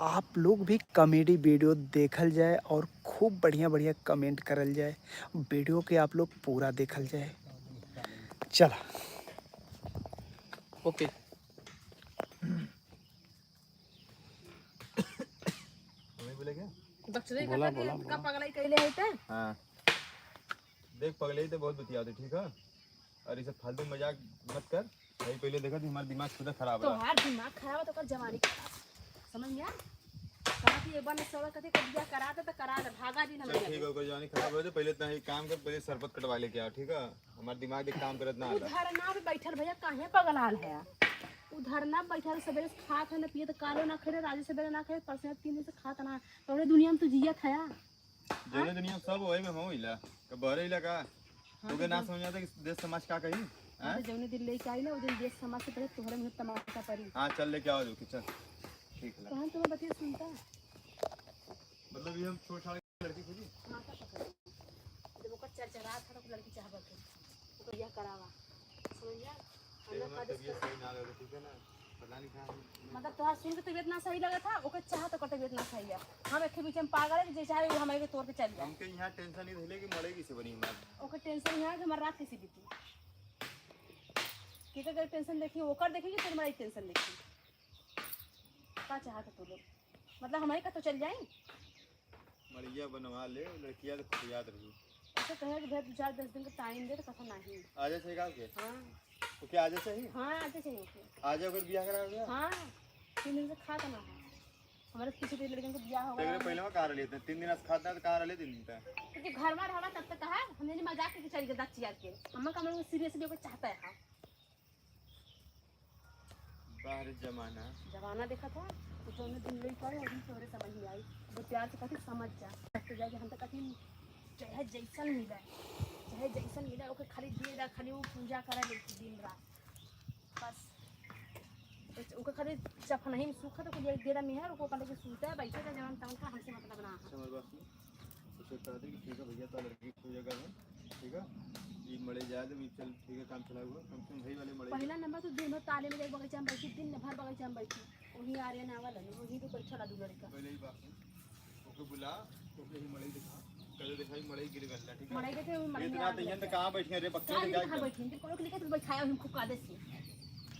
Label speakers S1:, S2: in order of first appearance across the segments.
S1: आप लोग भी कॉमेडी वीडियो देखल जाए और खूब बढ़िया बढ़िया कमेंट करल जाए, वीडियो के आप लोग पूरा देखल जाए। चला
S2: ओके।
S3: बोला बोला का पगलाई कैले है त
S4: हाँ देख पगले तो बहुत बतिया होते ठीक है, और ये सब फालतू मजाक मत कर। भाई पहले देखा थी हमारा दिमाग खुद खराब है।
S3: तोहार दिमाग खराब है तो कर जवानी खराब समझ में आ कहा कि एक बार में सवा कथे कर दिया करा दे तो करा दे भागा जी ना
S4: चल ठीक है, कोई जवानी खराब हो तो पहले इतना ही काम कर, पहले सरपत कटवा लेके आ ठीक है। हमारा दिमाग एक काम करत ना आता।
S3: उधर ना भी बैठल भैया काहे पगलाल है उधर ना बैठल सवेरे से खात है ना पिए तो कालो ना खेले राजी सवेरे ना खेले परसों 3 दिन से खात ना तो दुनिया में तू जियत है
S4: जेने दुनिया सब वही में हो इला का बहरे इला का तोके ना समझ आता कि देश समाज का कही
S3: हां तो जौने दिन लेके आई ना उस दिन देश समाज से पहले तोहरे मुंह तमाशा पड़ी।
S4: हां चल लेके आओ जो किचन ठीक है।
S3: कहां तुम्हें बतिया सुनता
S4: मतलब ये हम छोड़ छाड़ लड़की खोजी।
S3: हां का पकड़ जब ओकर चरचरा था तो लड़की चाहबत है ओकर यह करावा समझ गया हम का
S4: तबीयत सही ना लगे ठीक है ना, पता नहीं कहां
S3: मतलब तोहार सुन के तबीयत ना सही लगा था ओकर चाह तो तबीयत ना सही है हम एक बीच में पागल है जैसे है हमारे के तोड़ के चल जाए।
S4: हमके यहाँ टेंशन नहीं धइले कि मरेगी से बनी हमार
S3: ओकर टेंशन है कि हमार रात कैसे बीती की का टेंशन देखी ओकर देखी कि तेरे हमारी टेंशन देखी का चाहत तू लोग मतलब हमारे का तो चल जाए
S4: मरिया बनवा ले लड़कियां तो खुद याद रही।
S3: ऐसे कहे कि भैया 2-4-10 दिन का टाइम दे तो कथा नहीं
S4: आजा से गांव के
S3: हां
S4: ओके आजा चाहिए।
S3: हां आते चाहिए ओके
S4: आजा अगर बियाह करा गया
S3: हां 3 दिन से खाता ना है हमारे पीछे के लड़कियों को बियाह हो
S4: तेरे
S3: गया
S4: पहले में कार लेते 3 दिन से खाता तो कार ले 3 दिन तक
S3: क्योंकि घर में रहवा तब तक कहा हमने नहीं मजाक के चल के दच यार के हम का हम सीरियसली को चाहता है
S4: बाहर जमाना
S3: जमाना देखा था तो जो दिन ले पाए वो दिन तोरे समझ में आई वो प्यार से कथी समझ जा तो जाके हम तो कथी चाहे जैसन मिले ओके खाली दे दा खाली वो पूजा करा ले दिन रात बस ओके खाली चफ नहीं सूखा तो कुछ दे दा मेहर को कल के सूता है बैठे का जवान टाउन का हमसे मतलब ना
S4: समझ बात नहीं उसे कह दे कि ठीक है भैया तो लड़की पूजा कर ठीक है ये मरे जाए तो चल ठीक है काम चला हुआ कम से कम भाई वाले मरे
S3: पहला नंबर तो दिन भर ताले में जाके बगीचा में बैठी दिन भर बगीचा में बैठी वही आ रहे ना वाला वही तो बैठा ला दू लड़का
S4: पहले ही बात है ओके बुला ओके ही मरे दिखा कल दिखाई मरे गिर गया ठीक है
S3: मरे के थे मरे
S4: इतना तैयार तो कहां बैठे रे बच्चे
S3: कहाँ
S4: क्या
S3: कहाँ बैठी थी कोई लिखे तो बैठाया हम खुद कादे से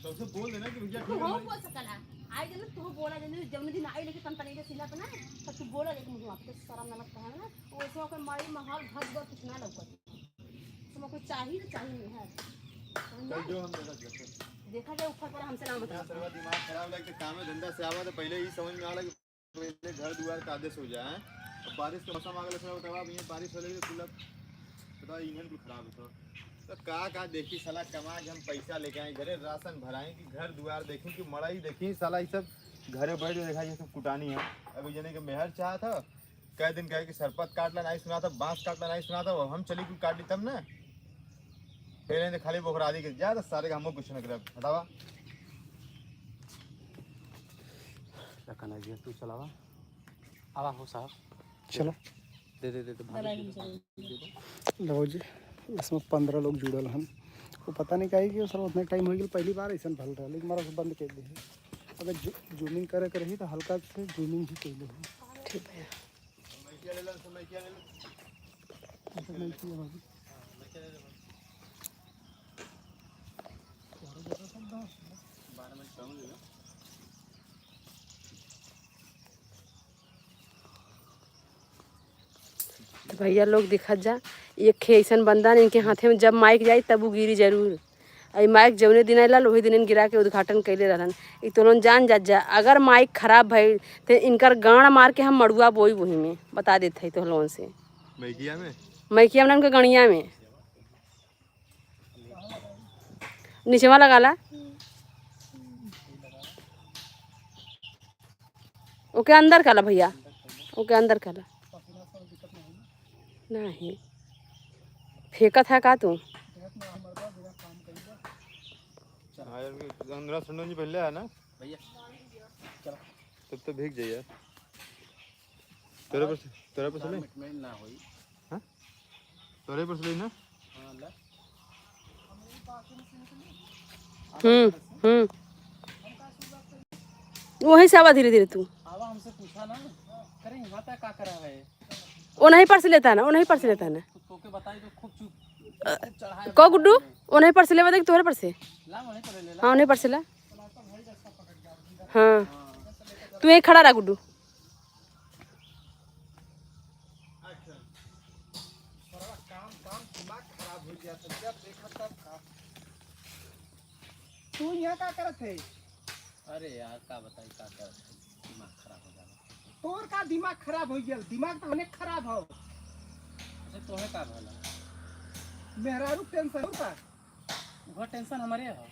S4: तो उसे बोल देना कि भैया
S3: तू
S4: ठीक
S3: हो
S4: है
S3: बोल सकला आई जन तू बोला जन जब दिन आई लेके तन तने के सिला बना तो तू बोला लेकिन मुझे आपके शर्म नमक कहे ना वो ऐसे ओकर मारी महल घर घर कुछ ना लौकत तुम को चाहिए तो चाहिए नहीं है
S4: चल जो हम
S3: देखा जाए ऊपर पर हमसे ना
S4: यहाँ
S3: मतलब
S4: सर्वा दिमाग खराब लगता काम में धंधा से आवा तो पहले ही समझ में आला कि पहले घर दुआर का आदेश हो जाए। अब बारिश का मौसम आ गया थोड़ा बतावा ये बारिश हो रही है कुल पता ईंधन कुल खराब है तो का देखी साला कमा के हम पैसा लेके आए घरे राशन भराएं कि घर दुआर देखें कि मड़ाई देखी साला ये सब घरे बैठ देखा ये सब कुटानी है। अभी जने के मेहर चाह था कई दिन कहे कि सरपत काटला नहीं सुना था बांस काटला नहीं सुना था हम चली कुल काट ली तब ना पहले खाली बोखरा दी के जा तो सारे हम कुछ न कर बतावा
S2: लखन जी तू चलावा आवा हो साहब
S1: चलो
S2: दे दे दे
S1: लो जी इसमें 15 लोग जुड़ल हम वो पता नहीं कहे कि सर उतना टाइम हो गया पहली बार ऐसा भल रहा लेकिन हमारा बंद कर दी अगर जूमिंग करे के रही तो हल्का से जूमिंग ही कर ली ठीक है
S3: तो भैया लोग दिखत जा ये ऐसा बंदा नहीं इनके हाथे में जब माइक जाई तब वो गिरी जरूर आई माइक जौने दिन आला वही दिन गिरा के उद्घाटन कैले रहन ई तो लोग जान जा अगर माइक खराब भई तो इनकर गाड़ मार के हम मड़ुआ बोई वही में बता देते तो लोगों से मैकिया में उनके गणिया में नीचेवा लगाला ओके अंदर काला भैया ओके अंदर काला नहीं फेंका था का तू
S4: जी पहले है ना
S2: भैया
S4: तब तो भीग जाइए तेरे पर चले
S2: ना होई
S4: हां तोरे पर चले ना
S2: हां ला
S3: वहीं से आवा धीरे धीरे तू
S1: आवा
S2: हमसे पूछा ना करे यहाँ तक का करा है
S3: वो नहीं पर्स लेता है ना, वो नहीं पर्स लेता है ना।
S2: तो के बताई तो खूब खूब चढ़ाए
S3: को गुड्डू वो नहीं पर्स ले, बताइए तोहरे पर्स।
S2: ला वहीं पर ले ला।
S3: हाँ नहीं पर्स ला। हाँ तू यहीं खड़ा रहा गुड्डू।
S1: तू यहाँ का करत है?
S2: अरे यार का बताई का कर दिमाग खराब हो जाएगा।
S1: तोर का दिमाग खराब हो गया? दिमाग तो हमें खराब हो।
S2: अच्छा तोहे का भला
S1: मेहरारू टेंशन होता।
S2: वो टेंशन हमारे हो।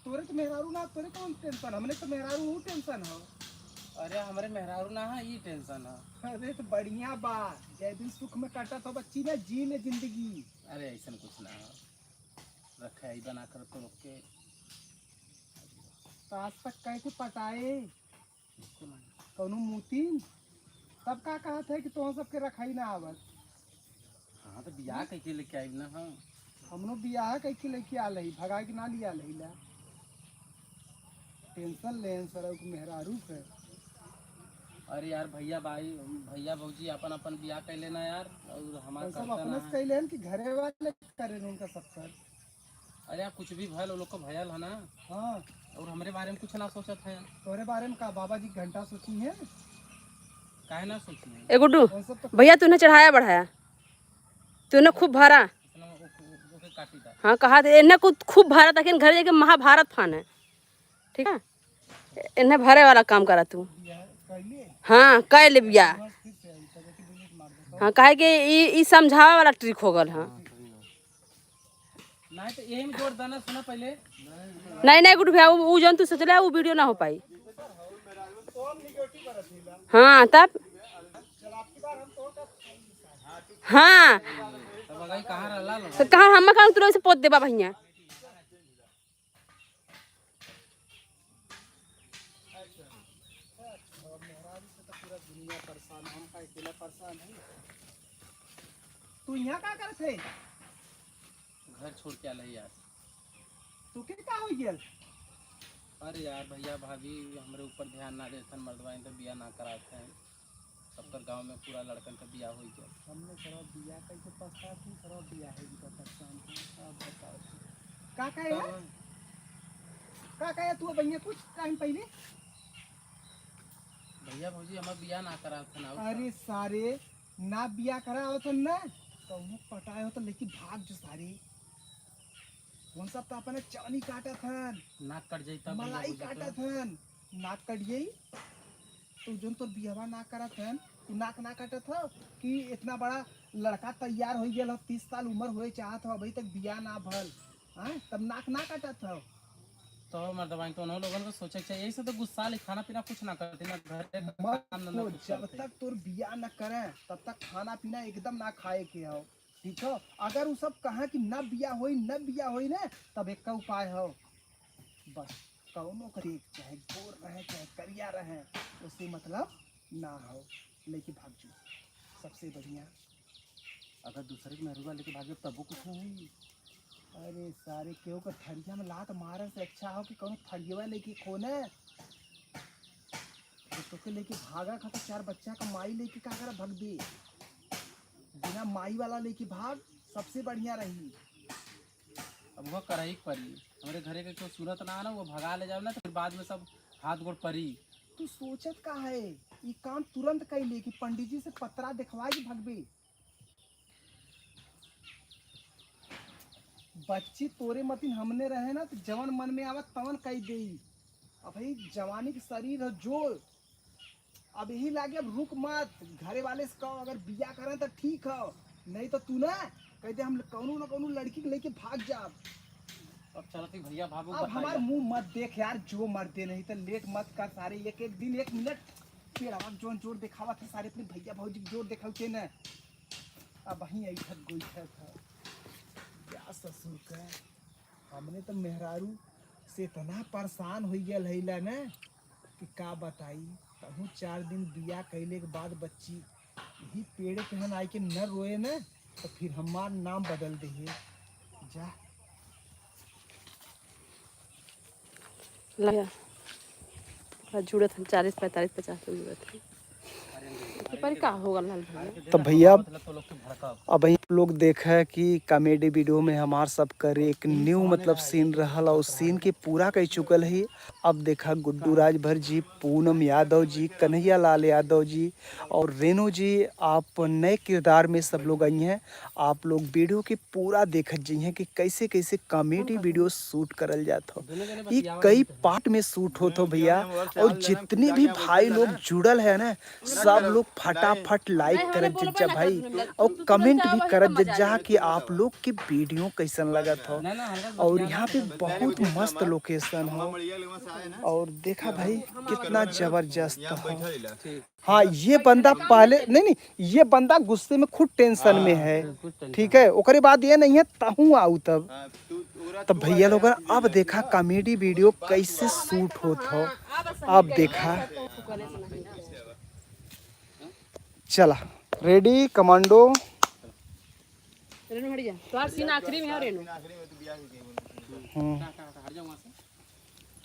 S1: तोरे तो मेहरारू ना, तोरे कौन टेंशन? हमने तो मेहरारू हूँ टेंशन हो।
S2: अरे हमारे मेहरारू ना है ये टेंशन है।
S1: अरे तो बढ़िया बात, जय दिन सुख में काटा तो बच्ची ने जी ले जिंदगी।
S2: अरे ऐसा कुछ ना हो रखे ही बना कर तो रोक के
S1: तो आज तक कैसे पटाए कौनो मूतीन तब का कहा थे कि तुम सबके रखाई ना आवत।
S2: हाँ तो बियाह कैसे लेके आई ना हम
S1: हमनो बियाह कैसे लेके आ रही, भगा के ना लिया ला। टेंशन ले सर मेहरारू के।
S2: अरे यार भैया भाई भैया भौजी अपन अपन बियाह कर लेना यार और हमारा
S1: सब
S2: करता
S1: अपने
S2: ना
S1: से
S2: है।
S1: कैले कि घरे वाले करे उनका सब कर।
S2: अरे यार कुछ भी भयल वो लोग को भयल है ना
S1: हाँ
S2: और हमारे बारे में कुछ ना सोचत है
S1: तोरे बारे में का बाबा जी घंटा सोची है?
S2: काहे ना सोची
S3: ए गुड्डू
S1: वो सब तो
S3: भैया तूने चढ़ाया बढ़ाया, तूने खूब भरा।
S2: इतना ओके काटी था।
S3: हाँ कहा थे इन्हें कुछ खूब भरा था कि घर जाके महाभारत फान है, ठीक है। इन्हें भरे वाला काम करा तू।
S1: कैले
S3: हाँ कह ले बिया।
S1: फिर से आई तब कि बुलेट मार दो।
S3: हाँ कहे कि ई समझावा वाला ट्रिक हो गल। हाँ
S2: नहीं तो यही में जोड़ देना सुना पहले
S3: नहीं नहीं गुड्डू भैया वो जौन तू सोचले वो वीडियो ना हो पाई। हाँ तब हाँ
S2: तब अगर कहाँ रहा लो
S3: तो कहाँ हम कहाँ तुरंत से पोत देबा भैया।
S1: तू यहाँ का करत है?
S2: घर छोड़ के आल यार।
S1: तू के का हो गया?
S2: अरे यार भैया भाभी हमारे ऊपर ध्यान ना देते मर्दवाइन तो बिया ना कराते हैं सबकर गांव में पूरा लड़कन का बिया हो गया।
S1: हमने करो बिया कैसे पछता थी, करो बिया है जी परेशान अब बताओ का है? का है तू भैया कुछ टाइम पहले?
S2: भैया भौजी हमारे बिया ना कराते ना।
S1: अरे सारे ना बिया करा हो तो ना कहूँ पटाए हो तो लेकिन भाग जो सारे कौन सब तो अपने चानी काटा थन,
S2: नाक कट जाई तब
S1: मलाई काटा थन, नाक कट गई तो जो तो बियावा ना करा थन तू नाक ना काटा था कि इतना बड़ा लड़का तैयार हो गया 30 साल उम्र हुए चाहत हो अभी तक बिया ना भल। हाँ तब नाक ना काटा था
S2: तो मर्दवाइन तो उन लोगों को सोचे चाहिए यही से तो गुस्सा ले खाना पीना कुछ ना करते ना घर के
S1: मत
S2: काम धंधा
S1: को
S2: कुछ
S1: जब
S2: करते।
S1: तक तोर बिया न करे तब तक खाना पीना एकदम ना खाए के हो, ठीक हो। अगर वो सब कहा कि न बिया होई ना तब एक का उपाय हो बस कौनो करे चाहे गोर रहे चाहे करिया रहे उससे मतलब ना हो लेके भाग जो सबसे बढ़िया।
S2: अगर दूसरे के मरुआ लेके भागे तब वो कुछ नहीं होई।
S1: अरे सारे केहू का थरिया में लात मारे से अच्छा हो कि कौनो थरिया लेके खोने तो के लेके भागा खा तो 4 बच्चा का माई लेके का कर भाग दे, बिना माई वाला लेके भाग सबसे बढ़िया रही।
S2: अब वह कराई पड़ी हमारे घरे के कोई सूरत ना आना वो भगा ले जाओ ना तो फिर बाद में सब हाथ गोड़ पड़ी।
S1: तू सोचत का है ये काम तुरंत कर ले कि पंडित जी से पत्रा दिखवा के भगबे। बच्ची तोरे मतीन हमने रहे ना तो जवन मन में आवत तवन कह दे। अब भाई जवानी के शरीर है जोर अब यही लागे अब रुक मत, घरे वाले से कहो अगर बिया करें तो ठीक हो नहीं तो तू ना कहते हम कौनो ना कौनो लड़की के लेके भाग जा।
S2: अब चलती भैया भाभू
S1: अब हमार मुंह मत देख यार जो मरते नहीं तो लेट मत कर सारे एक एक दिन 1 मिनट फिर अब जोन जोर दिखावा था सारे अपने भैया भौजी के जोर दिखाते ना। अब वहीं ऐठत गोईठत था क्या ससुर का हमने तो मेहरारू से इतना परेशान हो गया है ना कि का बताई। कहूँ 4 दिन बिया कैले के बाद बच्ची यही पेड़ के हन आई के न रोए ना तो फिर हमार नाम बदल दे जा।
S3: लगा थोड़ा जुड़त हम 40-45-50 लोग जुड़त हैं तो पर का होगा लाल भैया।
S1: तो भैया
S2: मतलब तो लोग के भड़काओ
S1: अब हम लोग देखा है कि कॉमेडी वीडियो में हमार सब कर एक न्यू मतलब सीन रहल और सीन के पूरा कह चुकल है। अब देखा गुड्डू राजभर जी, पूनम यादव जी, कन्हैया लाल यादव जी और रेणु जी आप नए किरदार में सब लोग आई हैं। आप लोग वीडियो के पूरा देखत जी हैं कि कैसे कैसे कॉमेडी वीडियो शूट करल जाता हो। ये कई पार्ट में शूट होता हो भैया और जितने भी भाई लोग जुड़ल है ना सब लोग फटाफट लाइक करत जा भाई और कमेंट भी करत जा कि आप लोग के वीडियो कैसन लगत हो। और यहाँ पे बहुत मस्त लोकेशन हो और देखा भाई कितना जबरदस्त हो। हाँ ये बंदा पहले नहीं ये बंदा गुस्से में खुद टेंशन में है, ठीक है। ओकरे बाद ये नहीं है ताहू आऊ तब भैया लोग अब देखा कॉमेडी वीडियो कैसे शूट होत हो। अब देखा चला रेडी कमांडो।
S3: रेनू हट जा तोहार सीन आखिरी में है रेनू।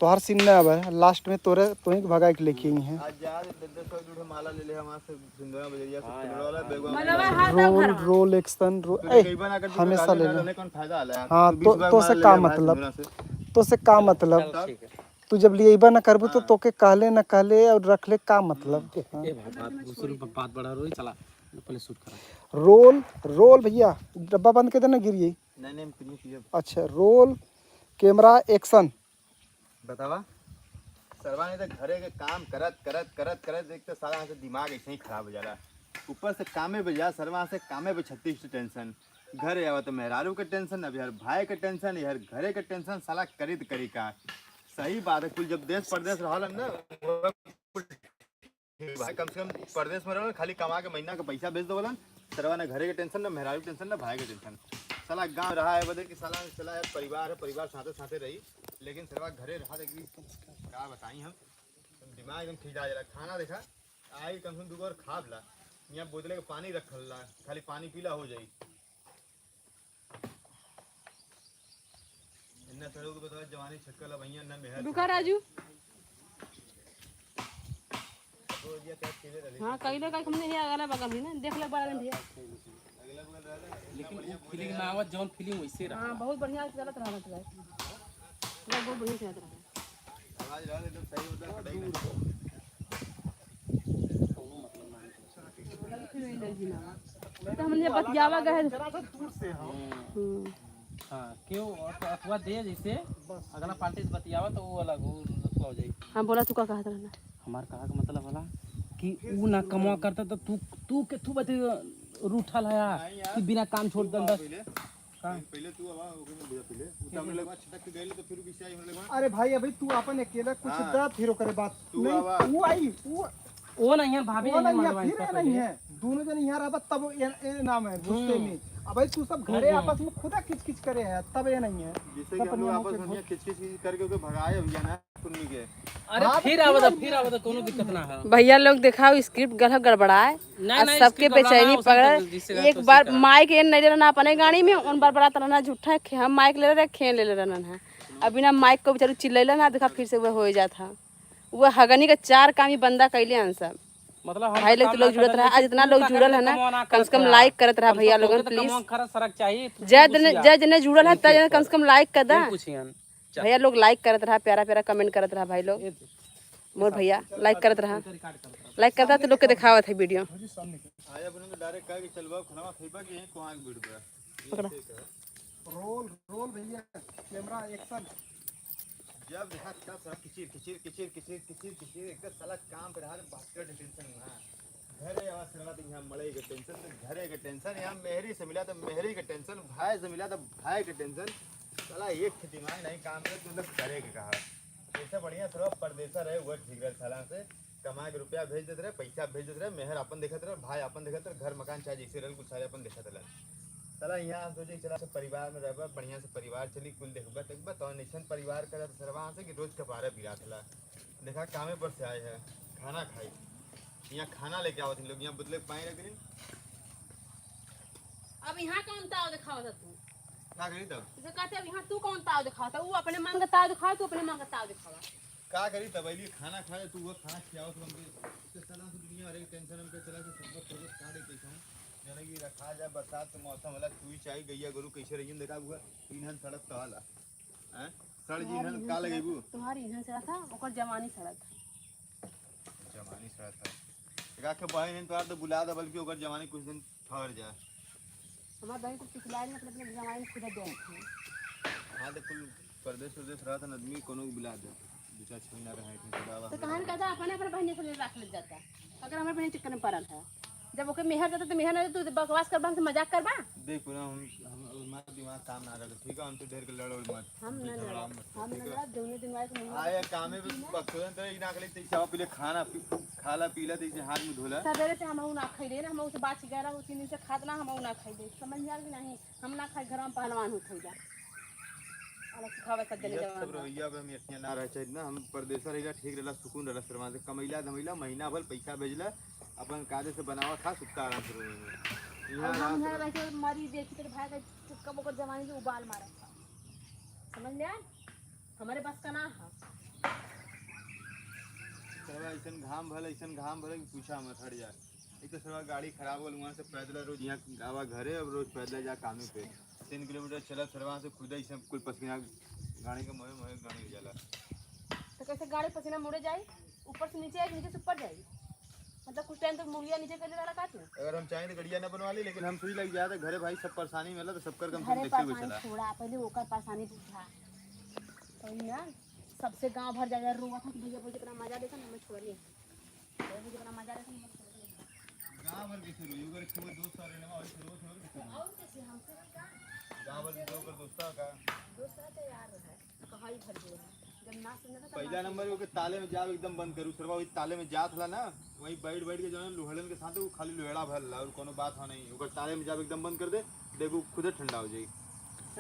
S1: तो हर सीन में अब है लास्ट में तोरे तो ही भगा के लेके आई हैं।
S4: आज जा 10 दूर माला ले ले हमारे से सिंदूरा बजरिया से सिंदूरा वाला बेगवा
S3: मनवा हाथ दो
S1: रोल
S3: घर
S1: रोल एक्शन
S4: कई बार अगर
S1: हमेशा ले ले।
S4: कौन फायदा आला
S1: हाँ तो से का मतलब तो से का मतलब तू जब लिएबा ना करबू तो तोके कहले ना कहले और रख ले का मतलब। हाँ।
S2: ए बात बड़ा रोई चला पहले शूट करा।
S1: रोल रोल भैया डब्बा बंद कर देना गिरिए।
S4: नहीं
S1: अच्छा रोल कैमरा एक्शन।
S4: बतावा सरवा ने तो घरे के काम करत देखते सारा से दिमाग ऐसे ही खराब हो जाला। ऊपर से कामे पे जा सरवा से कामे पे 36 टेंशन घरे आवा तो मेहरारू के टेंशन अब यार भाई के टेंशन यार घरे के टेंशन साला करी का सही बात है। कुल जब देश परदेश रहल ना भाई कम से कम परदेश में रहल खाली कमा के महीना का पैसा भेज दो बोलन सरवा ने घरे के टेंशन ना मेहरारू टेंशन ना भाई के टेंशन। साला गांव रहा है बदल कि साला चला है परिवार है परिवार साथे रही लेकिन सरवा घरे रहा देखी क्या बताई हम दिमाग एकदम खिंचा जाला। खाना देखा आई कम से कम 2 बार खा ला यहाँ बोतले के पानी रखल ला खाली पानी पीला हो जाई। इन्ना सरो को बता जवानी छक्कल भैया ना मेहर
S3: रुका राजू।
S4: तो ये क्या केले रही
S3: हां कइले का हमने ये अगला बगल ही ना देख ले बड़ा भैया
S4: अगला बगल रहला
S2: लेकिन वो फीलिंग ना आवत जौन फीलिंग वैसे रहा।
S3: हां बहुत बढ़िया चलत रहा मतलब बहुत बढ़िया चलत रहा।
S4: आवाज रहल एकदम सही होता कटाई ना
S3: तो हमने बतियावा गए
S1: दूर से
S2: हां क्यों अथवा दे जैसे अगला पार्टी से बतियावा तो वो अलग हो जाई।
S3: हां बोला तू का कहत रहना
S2: हमार कहा का मतलब होला कि ऊ ना कमा करता तो तू के तू बते रूठल है कि बिना काम छोड़ दन बस
S4: पहले तू आवा ओके में बुझा पहले उतामने लगा छटक के गइल तो फिर किसी आई होने लगा।
S1: अरे भाई अभी तू अपन अकेला कुछ दा फिर करे बात नहीं वो आई
S2: वो नहीं है भाभी
S1: वो
S2: नहीं
S1: नहीं है
S2: मालवाई
S1: फिर नहीं है दोनों जन यहाँ रहा तब ये नाम है गुस्से में। अब भाई तू सब घरे आपस में खुदा किच करे है तब ये नहीं है
S4: जिससे कि हम लोग आपस में खिच करके ओके भगाए भैया ना कुन्नी के।
S2: अरे फिर आवत कोनो दिक्कत ना है
S3: भैया लोग दिखाओ स्क्रिप्ट गलत गड़बड़ाए और सबके बेचैनी पकड़ एक बार माइक एन नहीं ले रहा अपने गाड़ी में उन बार बड़ा तरह झूठा हम माइक ले रहे खेल ले रहा है। अब बिना माइक को बेचारू चिल्ला ना देखा फिर से वह हो जाता वो हगनी का 4 काम ही बंदा कैले हैं सब।
S2: मतलब
S3: भाई लोग तो लोग जुड़त रहा आज इतना लोग जुड़ल है ना कम से कम लाइक करत रहा भैया लोगन प्लीज
S2: सरक चाहिए
S3: जय जने जुड़ल है तय कम से कम लाइक कर दा
S2: पूछियन
S3: भैया लोग लाइक करत रहा प्यारा प्यारा कमेंट करत रहा भाई लोग मोर भैया लाइक करत रहा लाइक करता तो लोग के दिखावत है वीडियो
S4: आया बने तो डायरेक्ट कह के चलवा खनावा खइबा के कोहां के वीडियो
S3: पकड़ा
S1: रोल भैया कैमरा एक्शन।
S4: जब देखा तब साला किचिर एकदम साला काम पे रहा बास्केट टेंशन ना घरे आवाज सुना तो यहाँ मड़े के टेंशन तो घरे के टेंशन यहाँ मेहरी से मिला तो मेहरी के टेंशन भाई से मिला तो भाई के टेंशन साला एक दिमाग नहीं काम करे तो मतलब करे के कहा ऐसा बढ़िया सब परदेसा रहे वो ठीक रहे साला से कमा के रुपया भेज देते रहे पैसा भेज देते रहे मेहर अपन देखते रहे भाई अपन देखते रहे घर मकान चाहे जैसे रहे कुछ सारे अपन देखते रहे साला यहाँ सोचे चला से परिवार में रहबा बढ़िया से परिवार चली कुल देखबा तकबा तो निशन परिवार का सरवा से कि रोज कपारे पिरा थला देखा कामे पर से आए हैं खाना खाई यहाँ खाना लेके आवत लोग यहाँ बदले पाए रख दिन
S3: अब यहाँ कौन ताव दिखावत तू
S4: क्या करी तब
S3: जो कहते अब यहाँ तू कौन ताव दिखावत वो अपने मांग ताव दिखाव तू अपने मांग ताव दिखावा
S4: का करी तबैली खाना खाए तू वो खाना खियाओ तो हमके इस तरह से दुनिया हर एक टेंशन हमके चला से सब थोड़ा काटे कैसे हूं जाने की रखा जाए बरसात के मौसम वाला तू ही चाहिए गैया गरु कैसे रहिन देखा हुआ इन्हन सड़क तो हाला हैं सड़ जी इन्हन का लगेबू
S3: तुम्हारी इधर से था ओकर जवानी सड़क
S4: जवानी सड़क था का के बहन तो तो बुला दे बल्कि ओकर जवानी कुछ दिन ठहर जाए
S3: हमारे बहन को पिछला ने अपने जवानी खुद दे
S4: हां तो कुल परदेश प्रदेश रहा था आदमी कोनो को बुला दे दो चार महीना रहे थे
S3: तो कहां कहता अपने अपने बहन से रख ले जाता अगर हमारे बहन चक्कर में पड़ल है जब ओके मेहर जाता तो मेहर ना तू बकवास करबा हमसे मजाक करबा
S4: देख पूरा हम हमारा दिमाग काम ना रहा ठीक है हम तो ढेर के लड़ो मत
S3: हम ना दोनों दिन वाले को
S4: आया काम में बक्सों तो इना के लिए चाव पीले खाला पीला तो इसे हाथ में धोला
S3: सवेरे से हम ना खाई दे ना हम उसे बात सिगारा हो 3 दिन से खाद ना हम ना खाई दे समझ जा कि नहीं हम ना खाई घर में पहलवान हो थई जा अलग सिखावे कर देले
S4: सब
S3: जवान
S4: रवैया पे हम इतना ना रह चाहिए ना हम परदेश रहिला ठीक रहला सुकून रहला शर्मा से कमैला धमैला महीना भर पैसा भेजला अपन कायदे से बनावा खा सुखता आराम से रहे
S3: और हम घर बैठे मरी देखी तेरे भाई का कब ओकर जवानी से उबाल मारा था समझ लिया हमारे पास का ना है
S4: सरवा ऐसन घाम भले पूछा मत हट जा एक तो सरवा गाड़ी खराब हो वहां से पैदल रोज यहाँ आवा घरे अब रोज पैदल जा कामे पे 3 किलोमीटर चला सरवा से खुद ही सब कुल पसीना गाड़ी का मोहे गाड़ी जाला
S3: तो कैसे गाड़ी पसीना मुड़े जाए ऊपर से नीचे से ऊपर जाए मतलब कुछ टाइम तक मुड़िया नीचे कर रहा का तू
S4: अगर हम चाहें तो गड़िया ना बनवा ली लेकिन हम सुई लग जाए तो घरे भाई सब परेशानी मिला तो सब कर कम
S3: घरे
S4: देखते हुए
S3: परेशानी
S4: चला
S3: छोड़ा पहले ओकर परेशानी बुझा तो ना सबसे गांव भर जा रोवा था कि भैया बोल कितना मजा देखा ना मैं छोड़ लिया भैया कितना मजा देखा मैं छोड़ लिया
S4: गांव भर के शुरू युगर के दोस्त आ रहे ना और शुरू
S3: और कैसे हमसे भी का
S4: गांव भर के लोग दोस्ता का
S3: दोस्त रहते यार है कहाई भर दे जब ना सुनना था
S4: पहला नंबर वो के ताले में जाब एकदम बंद करू सरवा वही ताले में जात हला ना वही बैठ के जो लुहड़न के साथ वो खाली लुहेड़ा भरला और कोनो बात हो नहीं ओकर ताले में जाब एकदम बंद कर दे देखो खुद ठंडा हो जाई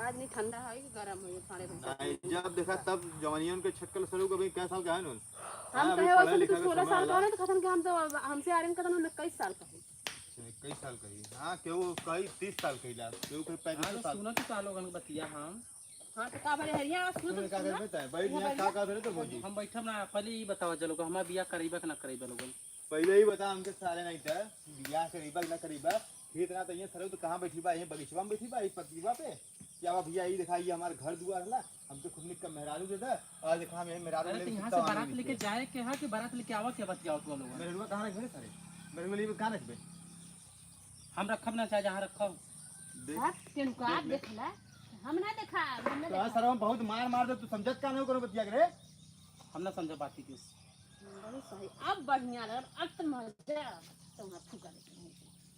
S3: आज नहीं ठंडा है कि गरम है साढ़े
S4: नहीं जब देखा तब जवानियन के छक्कल सरू कभी क्या साल का है नो
S3: हम कहे वैसे तो 16 साल का है तो खत्म के हम तो हमसे आ रहे हैं कदम में 21 साल का है
S4: कई साल कही हां केहू कई 30 साल कहिला केहू कई 35 साल
S2: सुनो तो सालों का बतिया हम
S3: हां तो का भरे हरिया सुनो
S4: का कर बेटा बैठ यहाँ का करे तो बोली
S2: हम बैठब ना पहले ही बताओ चलो हमारा बियाह करीबा कि ना करीबा लोगन
S4: पहले ही बता हमके सारे नहीं था बियाह करीबा ना करीबा फिर इतना तो ये सर तो कहां बैठी बा ये बगीचवा में बैठी बा इस पतिवा पे क्या बा भैया ये दिखा ये हमारे घर दुआर हला हमके खुद निक का मेहरारू दे दे और दिखा मैं मेहरारू
S2: अरे तो
S4: ले
S2: यहाँ से बारात लेके जाए के है कि बारात लेके आवा के बतियाओ तो लोग
S4: मेरे रुआ कहां रखबे सारे मेरे लिए कहां रखबे
S2: हम रखब ना चाहे जहाँ रखब
S3: हां तेन का देखला हम ना देखा हमने
S4: तो सर हम बहुत मार दे तू समझत का नहीं कोनो बतिया करे
S2: हम ना समझ बात की
S3: बहुत सही अब बढ़िया लग अब तो मजा तो हम फूका देते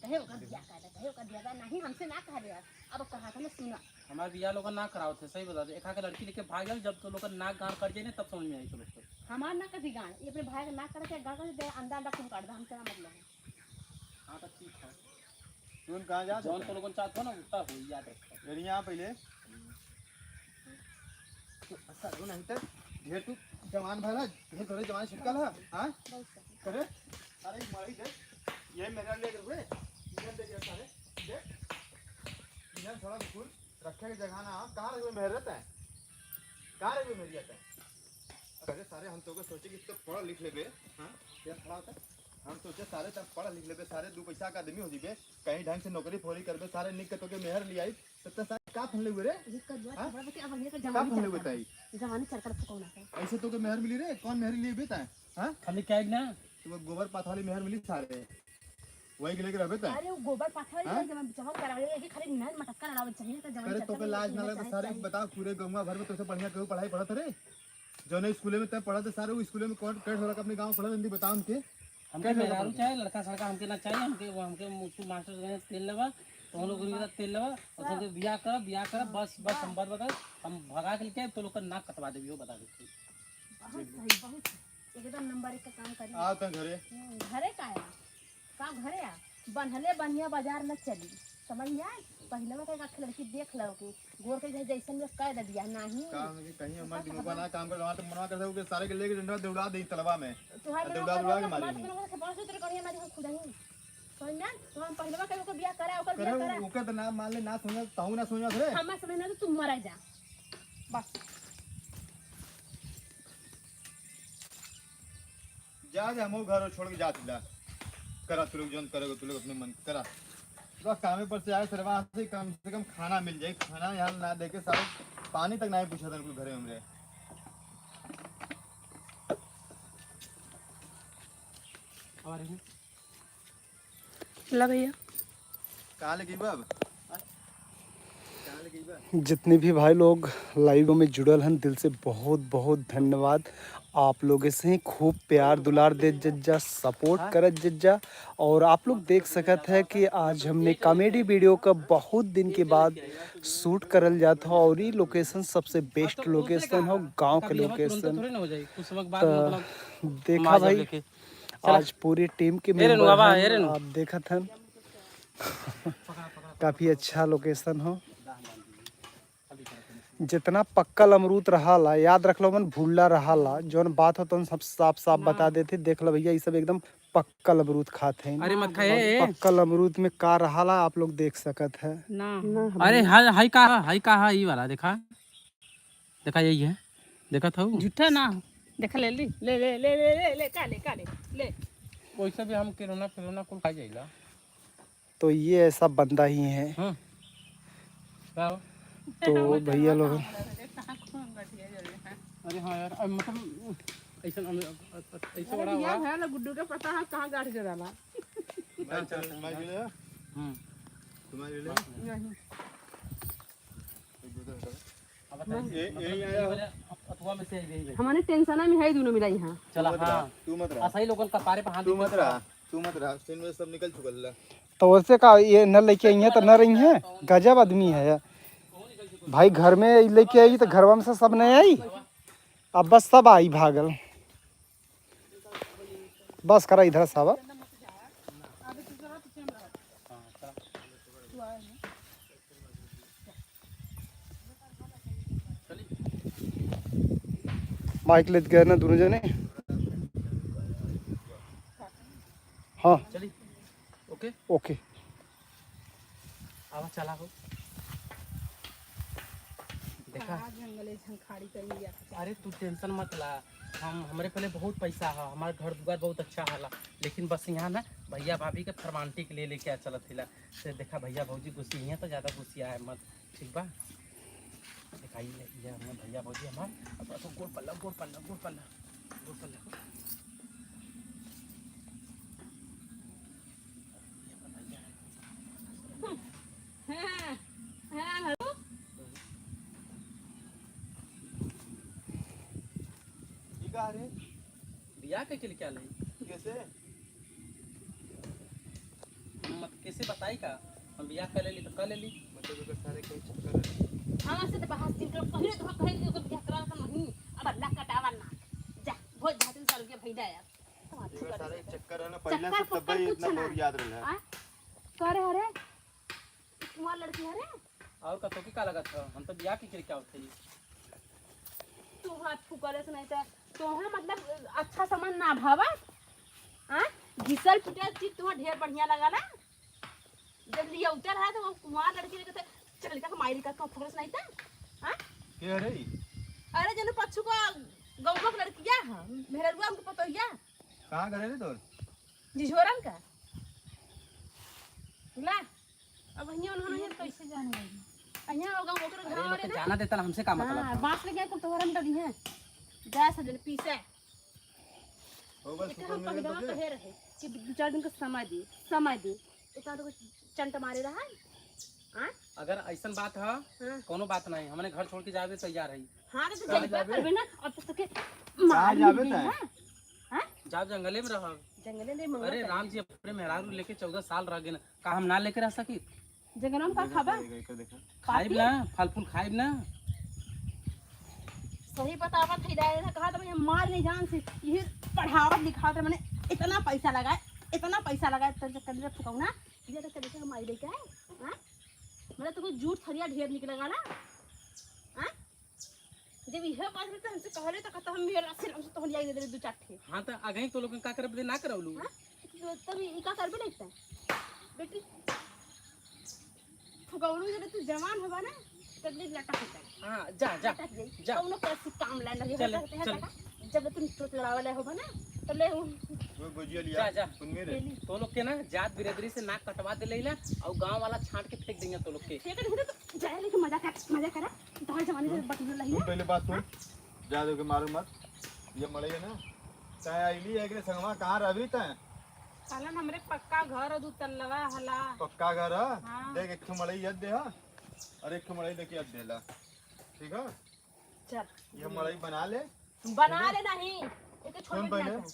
S3: कहे ओकर दिया कहे ओकर दिया नहीं हमसे ना कह रहा अब कहा था ना सुना
S2: हमारे बियाह लोग ना कराओ थे सही बता दे एक आके लड़की लेके भाग गए जब तो लोग नाक गाड़ कर जाए तब समझ में आई तो लोग को
S3: हमार ना कभी गान ये अपने भाई का ना कर के गा कर दे अंडा अंडा खूब काट दे हमसे ना मतलब है
S2: हाँ तो ठीक है
S4: तू कहां जा
S2: जौन तो लोगन चाहते हो ना उतना हो याद रखो
S4: मेरी यहाँ पहले सर वो नहीं तो ढेर तू जवान भला ढेर थोड़े जवान छिटकल है हां
S3: बहुत सही
S4: करे अरे मारी दे ये मेरा ले कर रे ये दे के सारे दे ये थोड़ा फूल रखे के जगह ना कहां रखे मेहर रहता है कहां रखे मेरी आता है अरे सारे हम तो को सोचे कि तो पढ़ लिख लेबे हां ये थोड़ा होता हम सोचे सारे तब पढ़ लिख लेबे सारे दो पैसा का आदमी हो जीबे कहीं ढंग से नौकरी फोरी करबे सारे निक के तो मेहर लियाई तब सारे का फन ले रे
S3: ये कर जो बड़ा बेटे अब ये का
S4: का
S3: जवानी
S4: फन ले बताई
S3: जवानी चरकर फुकौना है
S4: ऐसे तो के मेहर मिली रे कौन मेहर लिए बेटा हां
S2: खाली क्या ना
S4: तो गोबर पाथ वाली मेहर मिली सारे वही के लेके रहबे त
S3: अरे वो गोबर पाथर है जब जवान करावे ये खाली नहर मटक्का लड़ावे चाहिए तो जवानी
S4: अरे तो के लाज ना लगे सारे बता पूरे गंगा भर में तो से बढ़िया केहू पढ़ाई पढ़त रे जौन स्कूल में तब पढ़त सारे वो स्कूल में कौन कैड हो रहा अपने गांव पढ़त हिंदी बताओ हमके
S2: हमके मेहरारू चाहे लड़का सड़का हमके ना चाहिए हमके मुझको मास्टर ने तेल लेवा तो हम लोग तेल लेवा और सबके बियाह कर बस हम बात बता हम भगा के लेके तो लोग का नाक कटवा देबी वो बता देती
S3: बहुत सही बहुत सही। एकदम नंबर 1 का काम करी
S4: आओ त घरे
S3: घरे का है काम घरे आ बनहले बढ़िया बाजार न चली समझ में आए पहले में का लड़की देख लो कि गोर के जैसन में कह दे दिया नहीं
S4: काम है कि कहीं हमार दिमाग ना काम कर वहां तो मनवा कर के सारे के लेके डंडा दौड़ा दे तलवा में
S3: तुम्हारे
S4: दौड़ा के मारी
S3: के पास उतर करिए मारी हम खुद ही समझ में तो हम पहले में के बियाह करा ओकर बियाह
S4: करे
S3: करा
S4: ओके तो ना मान ले ना सुना ताऊ ना सुना रे
S3: हमार समझ ना तो तुम मर जा बस
S4: जा हम घर छोड़ के जात ला करा तू लोग जौन करोगे तू लोग अपने मन करा तो कामे पर से आए सरवा से कम खाना मिल जाए खाना यहाँ ना देके सारे पानी तक नहीं पूछा था उनको घरे हमरे
S3: ला भैया
S4: कहाँ लगी अब
S1: जितने भी भाई लोग लाइव में जुड़ल हैं दिल से बहुत बहुत धन्यवाद। आप लोग से ही खूब प्यार दुलार दे जज्जा सपोर्ट करत जज्जा। और आप लोग देख सकत है कि आज हमने कॉमेडी वीडियो का बहुत दिन के बाद शूट करल जाता है और ये लोकेशन सबसे बेस्ट लोकेशन है गांव के लोकेशन। तो देखा भाई आज पूरी टीम के मेंबर हैं, आप देखत हैं काफी अच्छा लोकेशन हो। जितना पक्कल अमरूद रहा याद रख लो मन भूला रहा जौन बात हो तो सब साफ साफ बता देते। देख लो भैया ये सब एकदम पक्कल अमरूद खाते हैं।
S2: अरे मत खाए
S1: पक्कल अमरूद में का रहा आप लोग देख सकत है
S2: ना। अरे हाई का ये वाला देखा देखा यही है देखा था
S3: झूठा ना देखा ले ले ले ले ले ले ले ले का ले ले
S2: वैसे भी हम किरोना फिरोना कुल खा जाइला।
S1: तो ये ऐसा बंदा ही है। तो भैया लोग
S2: अरे हाँ यार मतलब ऐसा बड़ा
S3: यार है ना गुड्डू का पता है कहाँ गाड़ी से डाला हमारे टेंशन में है दोनों मिला यहाँ।
S2: चला हाँ
S4: तू मत रहा
S2: सही लोगों का पारे पे हाथ
S4: तू मत रहा तीन बजे सब निकल चुकल
S1: तो वैसे का ये न लेके आई है तो न रही है गजब आदमी है भाई। घर में लेके आई तो घरवा में से सब नहीं आई अब बस सब आई भागल बस करा इधर सब माइक लेते गए ना दोनों जने। हाँ
S2: चली ओके
S1: ओके
S2: अब चला हो देखा
S3: जंगले झंखाड़ी कर लिया।
S2: अरे तू टेंशन मत ला हमारे पहले बहुत पैसा है हमारा घर दुआर बहुत अच्छा हाला लेकिन बस यहाँ ना भैया भाभी के फरमानती के लिए लेके चलत हिला से देखा भैया भौजी गुस्सी है तो ज़्यादा गुस्सिया है मत ठीक बा दिखाइए ये हमें भैया भौजी हमारे अब गोड़ पल्ला बिया के लिए क्या नहीं
S4: कैसे
S2: मत कैसे बताई का हम बिया कर ले ली तो कर ले ली
S4: मतलब सारे कोई चक्कर
S3: हाँ से तो बाहर से तो पहले तो कहे कि ओकर बियाह करा का नहीं अब अल्लाह कटावा ना जा भोज भातिन साल के भैया यार
S4: सारे चक्कर है ना पहले से तब ही इतना बोर याद रहा
S3: करे अरे तुम्हार लड़की है रे
S2: और का तो का लगा था हम तो बिया के लिए क्या होते
S3: तू हाथ फुकरे से नहीं तो तोहरा मतलब अच्छा सामान ना भावा हां घिसल पिटल चीज तुम्हारा ढेर बढ़िया लगा ना जब लिया उतर है तो तुम्हार लड़की ने कहते चल का माइल का फुकरे नहीं था हां
S4: के रे
S3: अरे जने पछू का गौवा की लड़किया है मेरा रुआ हमको पता हिया
S4: कहां करे रे तोर
S3: जिझोरन का ला अब हिया उन्होंने कैसे जाने लगी अहिया होगा ओकर घर वाले ना
S2: जाना देता हमसे का मतलब
S3: हां बात लगे को तोहरा में डली है जा सजन पीसे
S4: हो बस
S3: हम पगड़ा कहे रहे कि दो चार दिन का समय दे इतना तो चंट मारे रहा हां
S2: अगर ऐसा बात है कोनो बात नहीं हमने घर छोड़ के जावे तैयार है
S3: हां तो जाइबा करबे ना अब तो के
S4: मार जावे त
S3: हां
S2: जाब जंगले में रह
S3: जंगले ले मंगल
S2: अरे राम जी अपने मेहरारू लेके 14 साल रह गए का हम ना लेके रह सकी
S3: जंगल में का खाबा
S2: खाइब ना फल फूल खाइब ना
S3: सही बतावा थई रहा है कहा तो मैं मार नहीं जान से ये पढ़ावत लिखावत मैंने इतना पैसा लगाए तो कर फुकाऊ ना ये तो कभी से मार दे क्या हां मतलब तो झूठ थरिया ढेर निकलेगा ना हां जब यह बात में तो हमसे कहले तो कहता हम मेरा से हमसे तो लिया दे दो चाटे
S2: हां तो आगे तो लोग का करब ना करवलू
S3: तब ई का करबे नहीं बेटी फुकाऊ जब तू जवान होगा ना तब लटा होता
S2: हां जा
S3: कौनो कैसे काम लाइन लगे
S2: चल
S3: जब तुम चोट लड़ावले होगा ना तो ले
S4: वो गुजिया
S2: जा
S4: लिया
S2: जा
S4: सुनिए रे
S2: तो लोग के ना जात बिरादरी से नाक कटवा दे लेला और गांव वाला छांट के फेंक देंगे तो लोग के
S3: ठीक है तो जाए लेके मजा करा दाल जमाने से बटन लही
S4: तुम पहले बात सुन जा दो के मालूम मत ये मड़े है ना चाहे आईली है कि संगवा कहां रहबी त
S3: सालन हमरे पक्का घर दू तल्लवा हला
S4: पक्का घर है
S3: हाँ।
S4: देख एक ठो मड़ई यद दे हा और एक ठो मड़ई देके यद देला ठीक है
S3: चल
S4: ये मड़ई बना ले
S3: बना ले नहीं एक छोड़
S4: सुन
S3: के
S4: पहले
S3: ना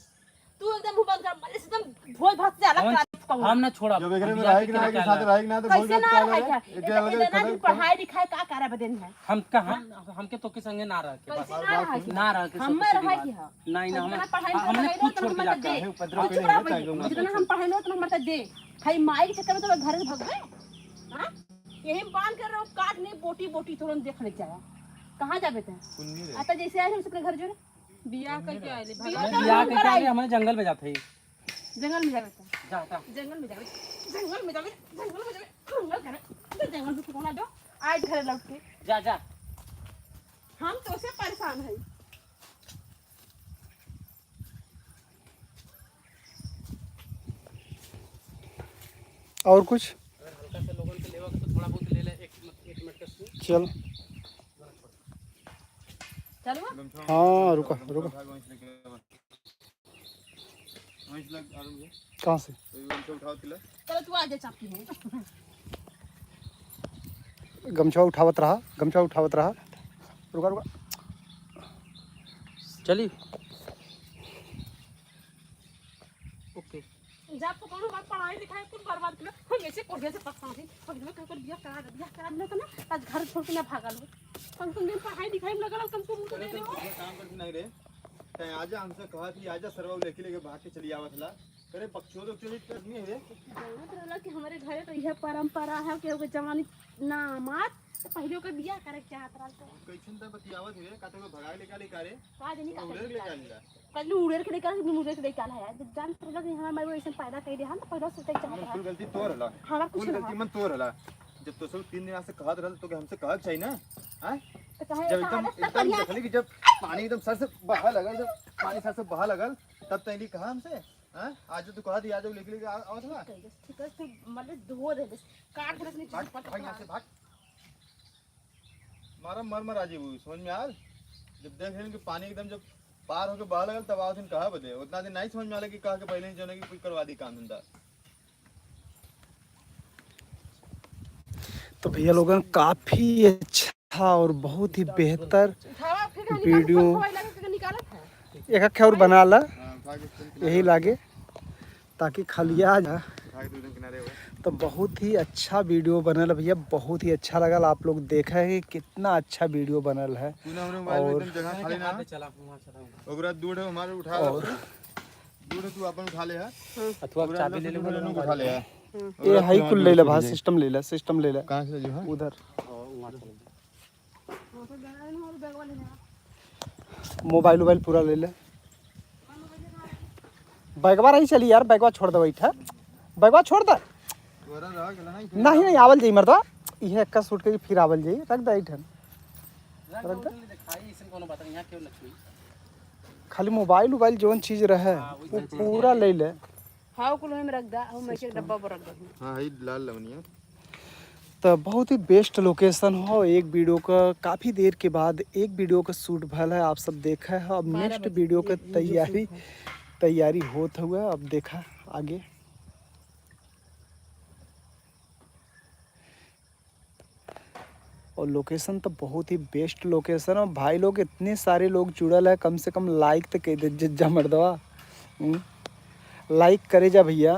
S3: तू एकदम मुंह बंद कर मले से एकदम भोज भात से अलग करा
S2: हम ना छोड़ा
S4: जब एकरे में रहे कि ना के साथ रहे कि ना तो
S3: कैसे ना रहा क्या
S4: क्या लगे
S3: इतना दिन पढ़ाई लिखाई का करे बदन है
S2: हम कहां हमके तो के संगे ना रह के बस
S3: कैसे ना रहा
S2: ना रह के
S3: हम रहा की हां
S2: नहीं ना
S3: जितना पढ़ाई
S2: हमने
S3: लिखाई
S2: खुद
S3: तो
S2: छोड़ के
S3: हम
S2: जाता
S3: दे
S2: है
S4: उपद्रव
S3: चुप रह भई जितना हम पढ़ाई लो तो हम मत दे खाली माई के चक्कर में तो घर से भगवे हां यही बांध कर रहो काट नहीं बोटी बोटी तुरंत देख ले जाए कहां जाबे थे
S4: सुननी रे
S3: आता जैसे आए हम अपने घर जो बियाह करके आए
S2: बियाह के आगे हमारे जंगल में जाते हैं
S3: जंगल में जाबे
S2: जा जा
S3: जंगल में जाबे जंगल में जाबे जंगल में जाबे जंगल में कोना दो आज घर लौट के
S2: जा जा
S3: हम तो से परेशान है
S1: और कुछ
S2: हल्का से लोगों के लेवा तो थोड़ा बहुत ले ले एक मिनट का सुन
S1: चल
S3: चलो
S1: हाँ रुका कहाँ से
S4: उठाओ तिला
S3: चलो तू आ जा चापी है
S1: गमछा उठावत रहा रुका रुका
S2: चली ओके
S3: जा तो कोनो बात पढ़ाई लिखाई कुछ बर्बाद कर हम ऐसे कोठे से पकड़ा थी पकड़ कर बियाह करा दे तो ना आज घर छोड़ के ना भागा लो कम से कम पढ़ाई लिखाई में लगा तुमको मुंह तो दे दो
S4: काम करके नहीं रे कहीं आजा हमसे कहा कि आजा सरवा लेके भाग के चली आवत ला करे पक्षों तो चली आदमी है
S3: जानत रहला कि हमारे घरे तो यह परंपरा है कि ओके जवानी ना मात तो पहले के बियाह करे के चाहत रहल तो
S4: कैसन त बतियावत है का तो भगा लेका ले करे
S3: का जनी का
S4: उधर ले जालीला
S3: कल उड़ेर के निकाल उड़ेर के निकाल है जब जान रहला कि हमारे माई ऐसे पैदा कर दे हम तो पहले से चाहत
S4: कुल
S3: रहा
S4: गलती तोर हला
S3: हमारा कुछ
S4: कुल
S3: ना
S4: गलती मन तोर हला जब तो सब 3 दिन से कहत रहल तो हमसे कहत चाहिए ना हैं
S3: तो कहे
S4: जब एकदम देखली कि जब पानी एकदम सर से बहा लगल जब पानी सर से बहा लगल तब तैली कहा हमसे हैं आज तो कहा दिया जो लेके आवत ना
S3: ठीक है तू मतलब धो दे काट के नीचे
S4: भाग भाग यहाँ से भाग मारा मर आजी वो समझ में आल जब देख रहे कि पानी एकदम जब पार होके बहा लगल तब आवत कहा बदे उतना दिन नहीं समझ में आले कि कहा के पहले ही जो कि कोई करवा दी काम धंधा
S1: तो भैया लोगन काफ़ी अच्छा और बहुत ही बेहतर वीडियो एक अक्ष और बना ला यही लागे ताकि खलिया जा
S4: किनारे
S1: तो बहुत ही अच्छा वीडियो बनल है भैया बहुत ही अच्छा लगल आप लोग देखा है कि कितना अच्छा वीडियो बनल है
S4: तूने हमरे मोबाइल में एकदम जगह खाली ना
S2: चला वहां चला
S4: ओकरा दूध हमारे उठा
S1: और
S4: दूध तू अपन उठा ले है
S2: अथवा चाबी ले ले
S4: उठा ले है
S1: ये हाई कुल ले ला भाई सिस्टम ले ला
S4: कहां से जो है
S1: उधर
S2: वहां चला
S1: मोबाइल पूरा ले ले बैगवा रही चली यार बैगवा छोड़ दे बैठा बैगवा छोड़ दे
S4: तोरा रह गेल
S1: नहीं आवल जाई मर्दा इहे एक्का सूट के फिर आवल जाई रख दे इठन
S2: दिखाई इसमें कोनो बात नहीं यहां क्यों लक्ष्मी
S1: खाली मोबाइल जोन चीज रहे वो पूरा ले ले
S3: हां कुल में रख दा हम एक डब्बा पर रख दे
S4: हां है लाल लवनिया
S1: तो बहुत ही बेस्ट लोकेशन हो एक वीडियो का काफ़ी देर के बाद एक वीडियो का शूट भल है आप सब देखा है अब नेक्स्ट वीडियो का तैयारी होत हुआ अब देखा आगे और लोकेशन तो बहुत ही बेस्ट लोकेशन है भाई लोग इतने सारे लोग जुड़ल है कम से कम लाइक तो कह दे जा मर्दवा लाइक करे जा भैया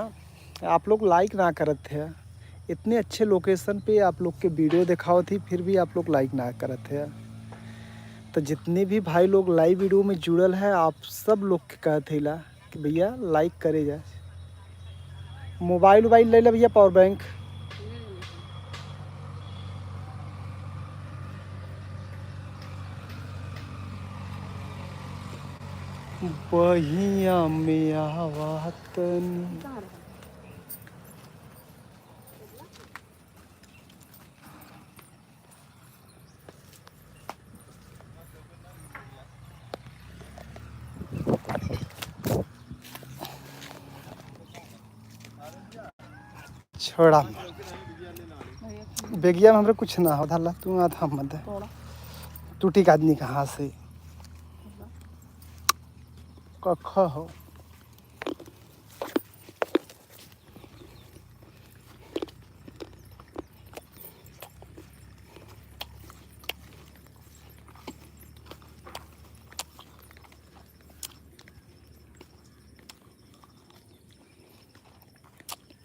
S1: आप लोग लाइक ना करत थे इतने अच्छे लोकेशन पे आप लोग के वीडियो दिखाओ थी फिर भी आप लोग लाइक ना करत थे तो जितने भी भाई लोग लाइव वीडियो में जुड़ल है आप सब लोग के कहते ला कि भैया लाइक करे जा मोबाइल ले ले भैया पावर बैंक बहिया में आवतनी छोड़ा बेगिया में हमरे कुछ ना हो धाला तू आ था मत
S3: थोड़ा
S1: टूटी का आदमी कहाँ से कख हो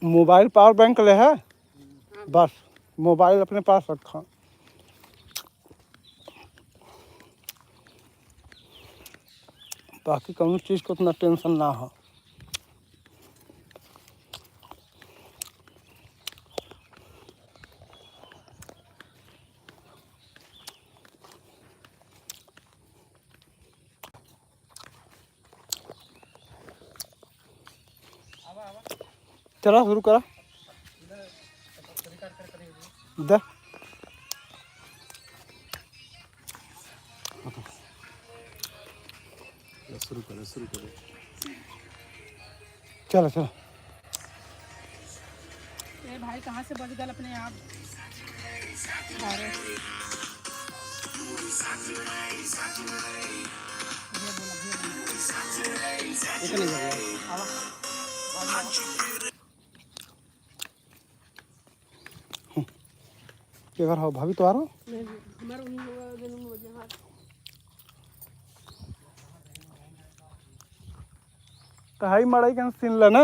S1: मोबाइल पावर बैंक ले है बस मोबाइल अपने पास रखा बाकी कौन चीज़ को उतना टेंशन ना हो चलो शुरू करा इधर
S4: शुरू करो
S1: चलो चलो
S3: ये भाई कहाँ से बच गल अपने आप अरे
S2: इतने जगह
S1: क्या कर हो भाभी तो आ रहा
S3: हमारा उन्हीं लोग दिन में वजह हाथ
S1: तो हाई मड़ाई का सीन ला ना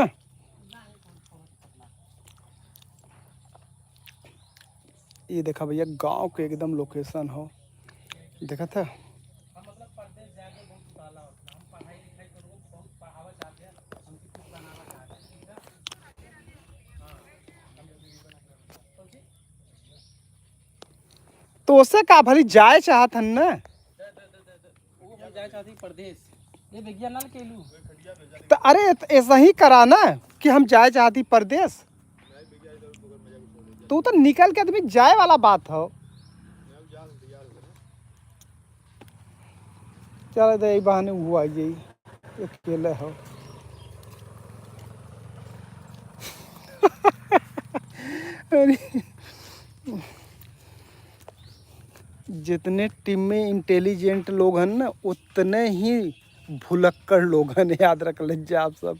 S1: ये देखा भैया गांव के एकदम लोकेशन हो देखा था तो उससे का भली जाए चाहत हन ना
S2: वो हम जाए चाहती प्रदेश ये विज्ञान नाल केलू
S1: तो अरे ऐसा ही करा ना कि हम जाए चाहती परदेश तू तो निकल के आदमी जाए वाला बात हो चल दे बहाने हुआ यही अकेले हो जितने टीम में इंटेलिजेंट लोग हैं ना उतने ही भुलक्कड़ लोग हैं याद रख लीजिए आप सब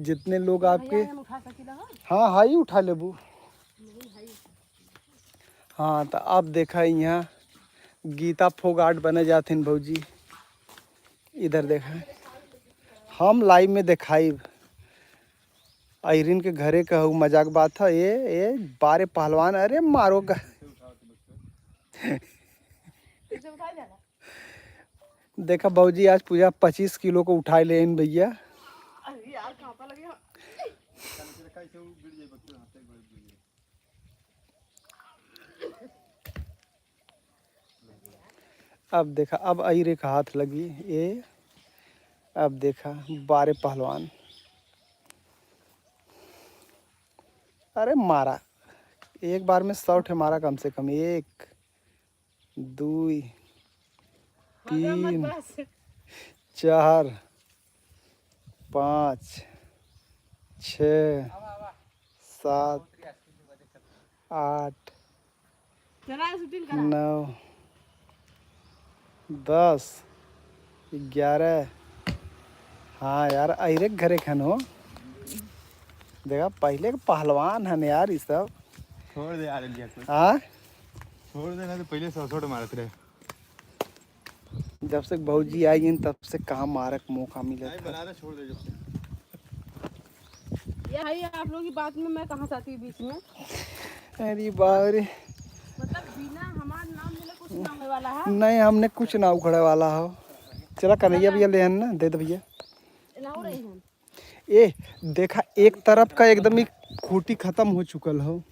S1: जितने लोग आपके
S3: हम उठा सकीला हाँ
S1: हाँ हाई उठा लेबू हाँ तो अब देखा यहाँ गीता फोगाट बने जाथिन भौजी इधर देखा हम लाइव में दिखाई आयरिन के घरे कहू मजाक बात था ये बारे पहलवान अरे मारो का
S3: इसे उठा लेना
S1: देखा भौजी आज पूजा 25 किलो को उठाए ले इन भैया
S3: अरे यार कहाँ पर लगे
S1: अब देखा अब आयरे का हाथ लगी ये अब देखा बारे पहलवान अरे मारा एक बार में 100 ठे मारा कम से कम 1 2 3 4 5 6 7 8
S3: चला शूटिंग करा
S1: 9 10 11 हाँ यार अरे घरे खन हो देखा पहले के पहलवान हन यार ये सब
S4: छोड़ दे यार लिया को
S1: हाँ
S4: छोड़ दे ना तो पहले 100 मारते रहे
S1: जब से भौजी आई हैं तब से कहाँ मारक मौका मिला
S4: नहीं
S1: था
S4: बना दे छोड़ दे जब से
S3: ये भाई आप लोगों की बात में मैं कहाँ से आती हूँ बीच में
S1: अरे बारे
S3: मतलब बिना हमारा नाम मिले कुछ ना होने वाला है
S1: नहीं हमने कुछ ना उखड़े वाला हो चला कन्हैया भैया ले ना दे दे भैया
S3: ना हो रही हूँ
S1: ए देखा एक तरफ का एकदम ही खूटी खत्म हो चुकल हो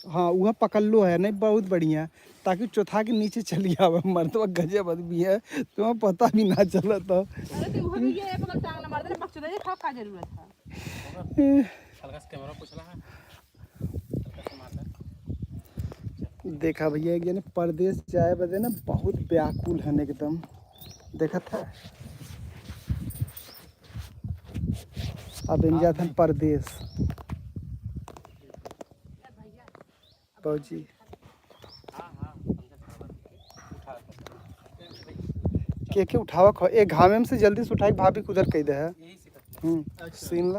S1: हाँ वह पकड़ लो है नहीं बहुत बढ़िया ताकि चौथा के नीचे चली आवे मर्दवा गजब आदमी है तुम्हें पता भी ना चला तो
S3: अरे तो वह भी ये पकड़ टांग ना मार दे बक्सो दे खा का जरूरत था
S2: हल्का से कैमरा पूछ रहा है हल्का से मार दे
S1: देखा भैया एक जने परदेश जाए बदे ना बहुत व्याकुल है एकदम देखा था अब इन जाते हैं परदेश बाबूजी
S2: हाँ हाँ समझा उठा
S1: के उठावा खो एक घामे में से जल्दी से उठाई भाभी के उधर कह दे है
S2: यही से करते
S1: सीन ला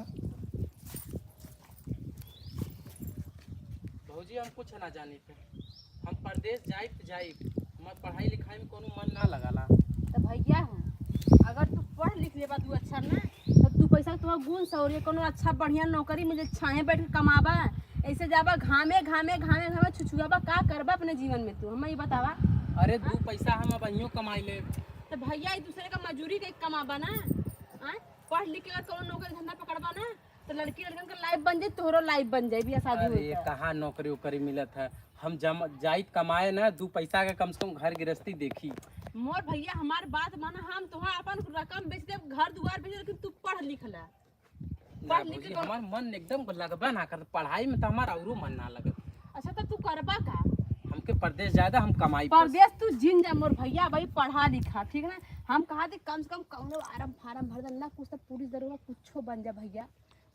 S2: भौजी हम कुछ ना जानी थे हम परदेश जाइब हमार पढ़ाई लिखाई में कोनो मन ना लगाला
S3: तो भैया अगर तू पढ़ लिख लेबा तू अच्छा ना तो तू पैसा तुम्हारा गुण सौर्य कोनो अच्छा बढ़िया नौकरी मिले छाए बैठ के कमाबा ऐसे जाबा घामे घामे घामे घामे छुछुआबा का करबा अपने जीवन में तू हमें ये बतावा।
S2: अरे दू पैसा हम अब अहियों कमाई ले
S3: तो भैया एक दूसरे का मजूरी के कमाबा ना पढ़ लिख के अगर कोनो नौकरी धंधा पकड़बा ना तो लड़की लड़कन का लाइफ बन जाए तोहरो लाइफ बन जाए बिया शादी
S2: अरे
S3: हो
S2: कहाँ नौकरी उकरी मिलत है हम जाइत कमाए ना दू पैसा के कम से कम घर गृहस्थी देखी
S3: मोर भैया हमार बात माना हम तोहार अपन रकम बेच दे घर दुआर बेच दे लेकिन तू पढ़ लिख ला पढ़ लिख के
S2: हमार मन एकदम लगबा ना कर पढ़ाई में तो हमारा औरो मन ना लगत।
S3: अच्छा तो तू करबा का
S2: हमके परदेश ज्यादा हम कमाई
S3: परदेश तू जिन जा मोर भैया भाई पढ़ा लिखा ठीक है ना हम कहा थे कम से कम कौनो आराम फारम भर दे ना कुछ तो पुलिस दरोगा कुछो बन जा भैया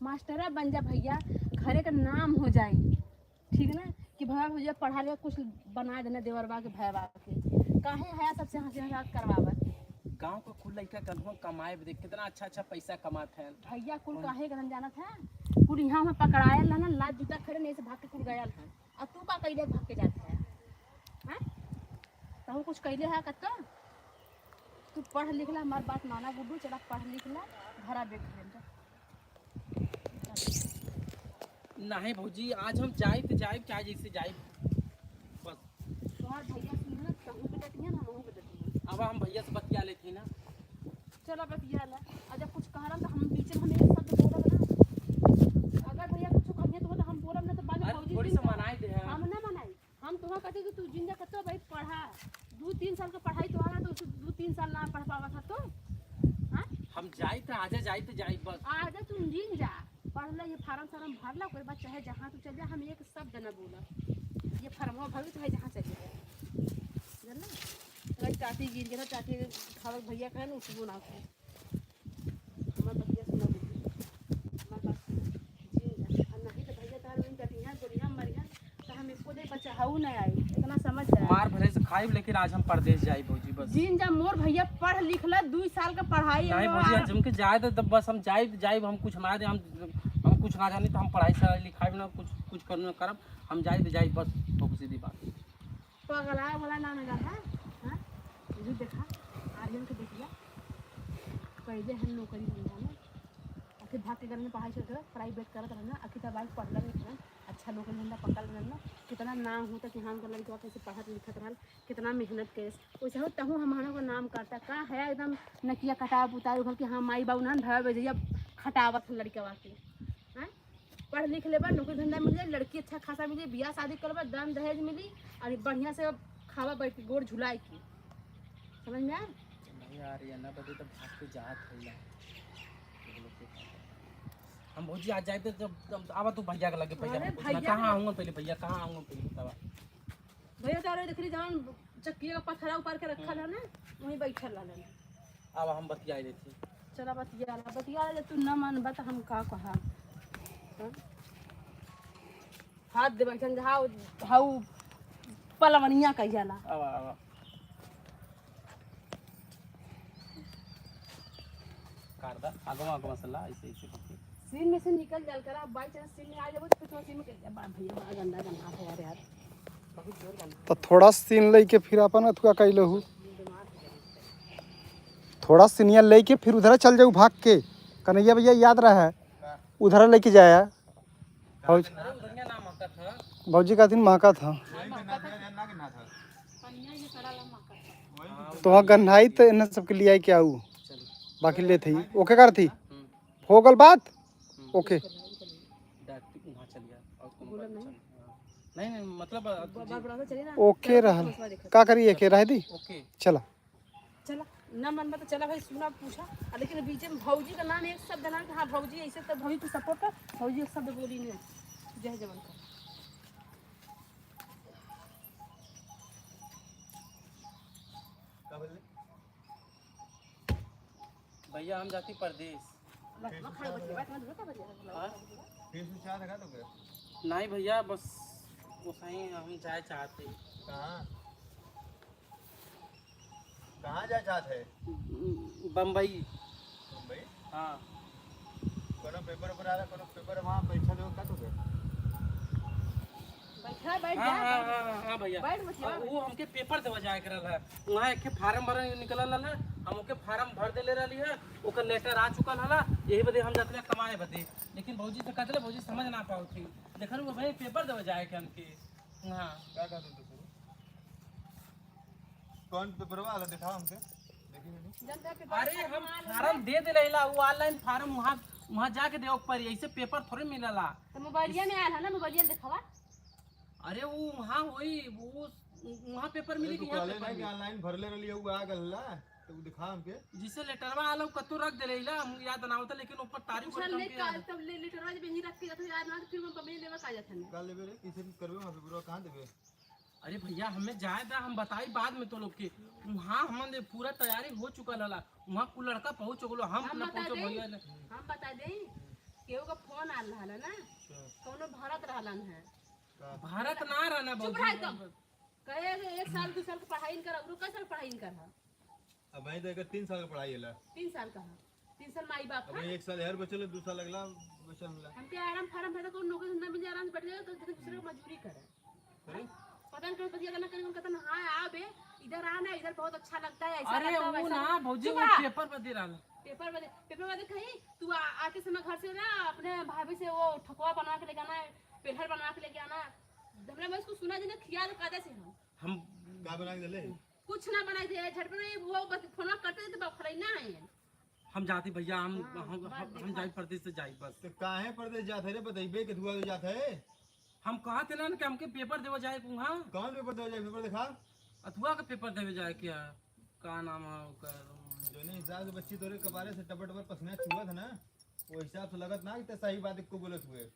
S3: मास्टरा बन जा भैया घरे का नाम हो जाए ठीक है ना कि भैया भैया पढ़ा लिखा कुछ बना देना देवरबा के भैया के काहे है सबसे हंसी हंसी करवावा
S2: गांव का कुल लड़का कन्हो कमाए देख कितना अच्छा पैसा कमाते हैं
S3: भैया कुल काहे करन जाना था कुल यहाँ में पकड़ायल ना लात जूता खड़े नहीं से भाग के कुल गयल है अब तू का कैले भाग के जाता है हैं तू कुछ कैले है कत्तो तू पढ़ लिख ला हमार बात माना गुड्डू चला पढ़ लिख ला भरा बेच
S2: नहीं भौजी आज हम जाए चाहे जैसे जाए बस
S3: तुम्हार भैया सुन ना कहूं के डटिया ना हमहू के डटिया
S2: अब हम भैया से बतिया लेते ना
S3: चलो बतिया ला और जब कुछ कहला तो हम बीच में हम एक शब्द बोलब ना अगर भैया कुछ कहिए तो हम बोलब ना तो बाद में भौजी
S2: थोड़ी सा मनाई दे
S3: हम ना मनाई हम तुम्हारा कहते कि तू जिंदा कतो भाई पढ़ा 2-3 साल का पढ़ाई तुम्हारा तो 2-3 साल ना पढ़ पावा था तो हां
S2: हम जाए तो आजा जाए बस
S3: आजा तुम जिन जा पढ़ ला ये फार्म भर ला कोई बात चाहे जहाँ तू चल जा हम एक शब्द न बोला ये फार्म भर चाहे जहाँ चल जा जानना अगर चाची गिर गया चाची खावर भैया कहे ना उसको ना को हमारे बतिया सुना दीजिए हमारे पास जिन जा और नहीं तो भैया तार उन कटिया गोरिया मरिया तो हम इसको दे बच्चा हाउ ना आई इतना समझ जा
S2: मार भरे से खाई लेकिन आज हम परदेश जाए भौजी बस
S3: जिन जा मोर भैया पढ़ लिख ला 2 साल का पढ़ाई
S2: नहीं भौजी आज हमके जाए तो तब बस हम जाए हम कुछ हमारा दे हम कुछ ना जानी तो हम पढ़ाई से लिखाई में ना कुछ करब हम जाए बस तो सीधी बात
S3: पगला वाला ना लगा है हां ये देखा आर्यन के देखिया पहले हम नौकरी धंधा में आखिर भाग के घर में पढ़ाई करते प्राइवेट करत रहना आखिर तब आज पढ़ला लिखना अच्छा नौकरी धंधा पकड़ लेना कितना नाम होता कि हम कर लड़का कैसे पढ़त लिखत रहल कितना मेहनत के वैसे हो तहु हमारा को नाम करता का है एकदम नकिया कटाव उतार उखल के हाँ माई बाबू ना भैया भैया खटावत लड़का के हैं पढ़ लिख लेबा नौकरी धंधा मिल जाए लड़की अच्छा खासा मिल जाए बियाह शादी करबा दाम दहेज मिली और बढ़िया से खावा बैठ के गोड़ झुलाए की समझ में आया
S2: नहीं यार ये ना बदे तो भाग के जात है हम भौजी आज जाए तो आवा तू भैया के लगे भैया कहाँ आऊँगा पहले भैया कहाँ आऊँगा पहले बतावा
S3: भैया तारे देख रही जहाँ चक्किया का पत्थरा ऊपर के रखा है ना वहीं बैठल रहना
S2: अब हम बतिया देते
S3: चला बतिया तू न मानबा तो हम का कहा हाथ दे बैठन हाउ पलवनिया कह जाला
S2: अब काट दा आगो मसाला ऐसे करके
S3: सीन में से निकल जाल करा बाई चांस सीन में आ जाबो तो फिर सीन में कर जा भैया बड़ा गंदा है यार बहुत जोर गंदा
S1: तो थोड़ा सीन लेके फिर अपन अथुआ कैलहू थोड़ा सीनिया लेके फिर उधर चल जाऊ भाग के कन्हैया भैया याद रहा है उधर लेके जाया भौजी का दिन महका था तो वहाँ गन्हाई तो इन सबके लिए आई क्या आऊ बाकी ले थी ओके कर थी हो गल बात ओके
S2: नहीं मतलब
S1: ओके रहल का करिए के रह दी
S2: ओके
S1: चला
S3: चला ना मन में तो चला भाई सुना पूछा लेकिन बीच में भौजी का नाम एक शब्द ना हाँ भौजी ऐसे तो भौजी तू सपोर्ट कर भौजी एक शब्द बोली नहीं जय जवान का
S2: भैया हम जाती परदेश नहीं भैया बस सही हम जाए चाहते हैं।
S4: कहाँ कहाँ जाए चाहते है?
S2: बम्बई।
S4: मुंबई?
S2: हाँ
S4: कोनो पेपर ऊपर आ रहा, कोनो पेपर वहाँ परीक्षा देव का तो गए?
S3: बैठा बैठ
S2: हाँ
S3: जा
S2: हाँ हाँ हाँ भैया।
S3: बैठ बचिया
S2: और वो हमके पेपर देवा जाए करल है, वहाँ एक फार्म भर निकलल है, हम ओके फार्म भर देले रहली है, ओकर लेटर आ चुकल हला, यही बदे हम जाते कमाए बदे। लेकिन भौजी से कहते भौजी समझ ना पाओ थी, देखल वो भाई पेपर देवा जाए के हमके। हाँ
S4: क्या कहते हो तुम? कौन पेपर वाला दिखाओ हमके, देखी मैंने।
S3: जनता पेपर
S2: अरे हम फार्म दे दिले ला, वो ऑनलाइन फार्म वहाँ जाके देव पड़ी, ऐसे पेपर थोड़े मिलला।
S3: तो मोबाइलिया में आयल है ना, मोबाइलिया में दिखावा।
S2: अरे वो वहाँ होई वो वहाँ पेपर मिली कि यहाँ
S4: कॉलेज
S2: पेपर
S4: में
S2: मिली?
S4: ऑनलाइन भरले रहली है, वो आ गल तो दिखा हमके।
S2: जिसे लेटरवा आलो कतो रख देले ला, हम याद ना होता, लेकिन ऊपर तारीख
S3: चल
S2: और
S3: ले
S2: कम
S3: का
S2: के
S3: तब ले लेटरवा जब यहीं रख के जाते यार ना, फिर हम बम्बई लेवा का जाते हैं।
S4: का लेबे रे, किसे करबे वहाँ पेपर कहाँ देबे?
S2: अरे भैया हमें जाए था, हम बताई बाद में तो लोग के वहाँ हमने पूरा तैयारी हो चुका ला, वहाँ कुल लड़का पहुँच चुकलो, हम
S3: हम
S2: ना
S3: बता
S2: पहुँचो
S3: दें
S2: भैया ने।
S3: हम बता दें केहू का फोन आल रहला ना, कौनो भारत रहलन है,
S2: भारत ना रहना
S3: चुप
S2: बहुत।
S3: रह तुम। कहे 1 साल 2 साल की पढ़ाई कर, अबरू का साल पढ़ाई कर हा,
S4: अब वहीं तो 3 साल का पढ़ाई है ला।
S3: 3 साल का हा, 3 साल माई बाप
S4: अब
S3: का।
S4: 1 साल हर बचल, 2 साल अगला बचल मिला।
S3: हमके आराम फार्म भरे, कोई नौकरी धंधा मिल जाए, आराम से बैठ जाए, तो दूसरे को मजदूरी करे।
S4: करे?
S3: पता नहीं कहीं ना कहीं उनका तो हाँ आ बे, इधर आना, इधर बहुत अच्छा लगता है, ऐसा
S2: अरे
S3: लगता है,
S2: वो
S3: वैसा
S2: ना भौजी
S3: चुप
S2: वो
S3: रहा।
S2: पेपर पर दे रहा।
S3: पेपर वाले कहीं तू आते समय घर से ना अपने भाभी से वो ठकुआ बना के लेके आना, पेहर बना के लेके आना। हमने मैं उसको सुना जी ना, खिया तो कायदे से
S2: हम
S4: का बना के दले?
S3: कुछ ना बनाई थे झट में, वो बस फोन करते थे, बखरई ना है।
S2: हम जाते भैया, हम
S3: बात
S2: हम जाई प्रदेश से जाई बस।
S4: तो काहे परदेश जात है रे, बताइबे के दुआ जात है?
S2: हम कहा थे ना कि हमके पेपर देवा जाए वहाँ,
S4: कौन पेपर दे जाए? पेपर दिखा।
S2: अथुआ का पेपर देवे जाए क्या, का नाम है ओकर?
S4: जो नहीं हिसाब से बच्ची तोरे कबारे से टपर टपर पसीना छुआ था ना, वो हिसाब से लगत ना कि ते सही बात को बोलत हुए।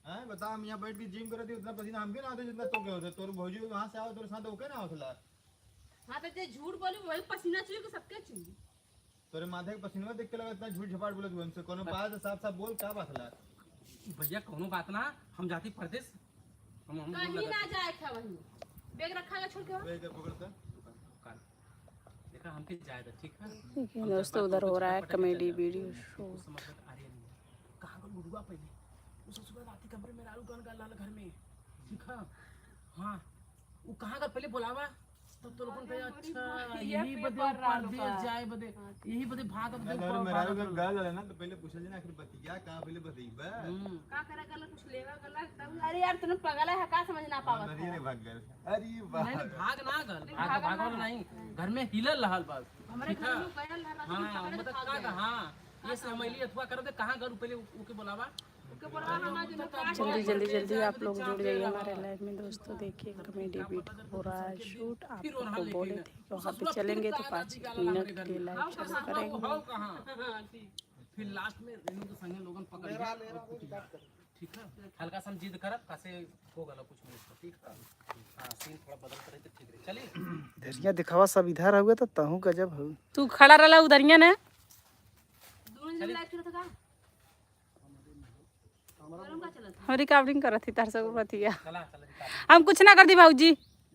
S4: हैं बता, हम यहाँ बैठ के जिम करत थी, उतना पसीना हमके ना आते जितना तोके होते। तोर भौजी वहां से आओ, तोरे साथ ओके ना होतला।
S3: हाँ तो झूठ बोली, वही पसीना चुई के सबके चुई।
S4: तोरे माथे के पसीना देख के लगत ना झूठ झपाट बोलत हुए हमसे। कोनो बात साफ साफ बोल, का बात ला?
S2: भैया कोनो बात ना, हम जाती प्रदेश, हम
S3: कहीं ना जाए था, वहीं बैग रखा है छोड़ के।
S4: बे के पकड़ता
S2: देखा हमके जाए था, ठीक है।
S5: देखिए दोस्तों, उधर हो रहा है कॉमेडी वीडियो शो।
S2: समझ में आ रही नहीं कहाँ का गुरुआ पहले उस सुबह राती कमरे में लालू गान गाल घर में, ठीक है। हाँ वो कहाँ का पहले बुलावा, तब तो लोगों पे अच्छा यही बदे परदेश जाए बदे, यही बदे भाग अब
S4: मैं घर में रारू का गाल है ना, तो पहले पूछल जी ना आखिर बतिया का पहले बताइबा।
S3: का करे गला कुछ लेवा गला तब। अरे यार तूने पगला है, का समझ ना पावत
S4: अरे
S3: है।
S4: रे भाग गए, अरे वाह।
S2: नहीं भाग ना गल, भागल नहीं, घर में हिलल रहल बस,
S3: हमारे
S2: ठीक
S3: घर
S2: है।
S3: में गयल रहला,
S2: हाँ
S3: पकड़ के
S2: मतलब
S3: भाग
S2: का
S3: गए।
S2: हाँ ये समैली अथवा कर दे, कहाँ गल पहले ओके बुलावा।
S3: उसके बोला हमारा जो काट
S5: जल्दी जल्दी जल्दी आप लोग जुड़ जाइए हमारे लाइव में दोस्तों। देखिए कॉमेडी वीडियो हो रहा है शूट। आपको बोले थे कि वहाँ पे चलेंगे तो 5 मिनट के लिए लाइव चालू करेंगे।
S2: हाउ कहाँ
S3: हाँ ठीक।
S2: फिर लास्ट में रेनू के संगे लोगन पकड़ लिया और कुछ बात कर, ठीक है। हल्का सा हम जिद करब कैसे हो गला कुछ मिनट का, ठीक है। हाँ सीन थोड़ा बदल करे तो ठीक रहे, चलिए।
S1: धैर्य दिखावा सब इधर हुए तो तहु गजब हो।
S5: तू खड़ा रहा उधरिया ने,
S3: दोनों जन लाइव चला था का गरम का चला था।
S5: हम रिकॉर्डिंग कर रही थी तार से बतिया।
S2: चला चला रिकॉर्डिंग।
S5: हम कुछ ना कर दी भाऊजी।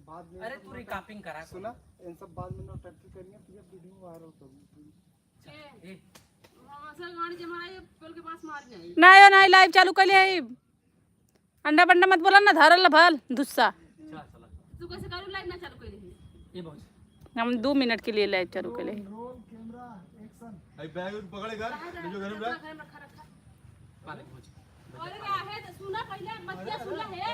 S1: बाद में
S2: अरे तू रिकॉर्डिंग करा
S1: सुना, इन सब बाद में नौटंकी करिए, फिर वीडियो वायरल करूँ।
S2: ए
S3: हां सर गाड़ी जमा ये पोल के पास मार गई।
S5: नहीं नहीं लाइव चालू कर लिया। अंडा बंडा मत बोला ना, धरल भल दुस्सा।
S2: चला चला
S3: तू कैसे करू लाइव ना चालू कर रही।
S2: ये बहुत
S5: हम 2 मिनट के लिए लाइव चालू कर लिए।
S1: Roll camera action.
S4: अरे बैग पकड़े घर जो घर में रख।
S3: घर में रखा रखा।
S2: पाले पहुंच
S3: अरे क्या है तो सुना पहले बतिया सुना है।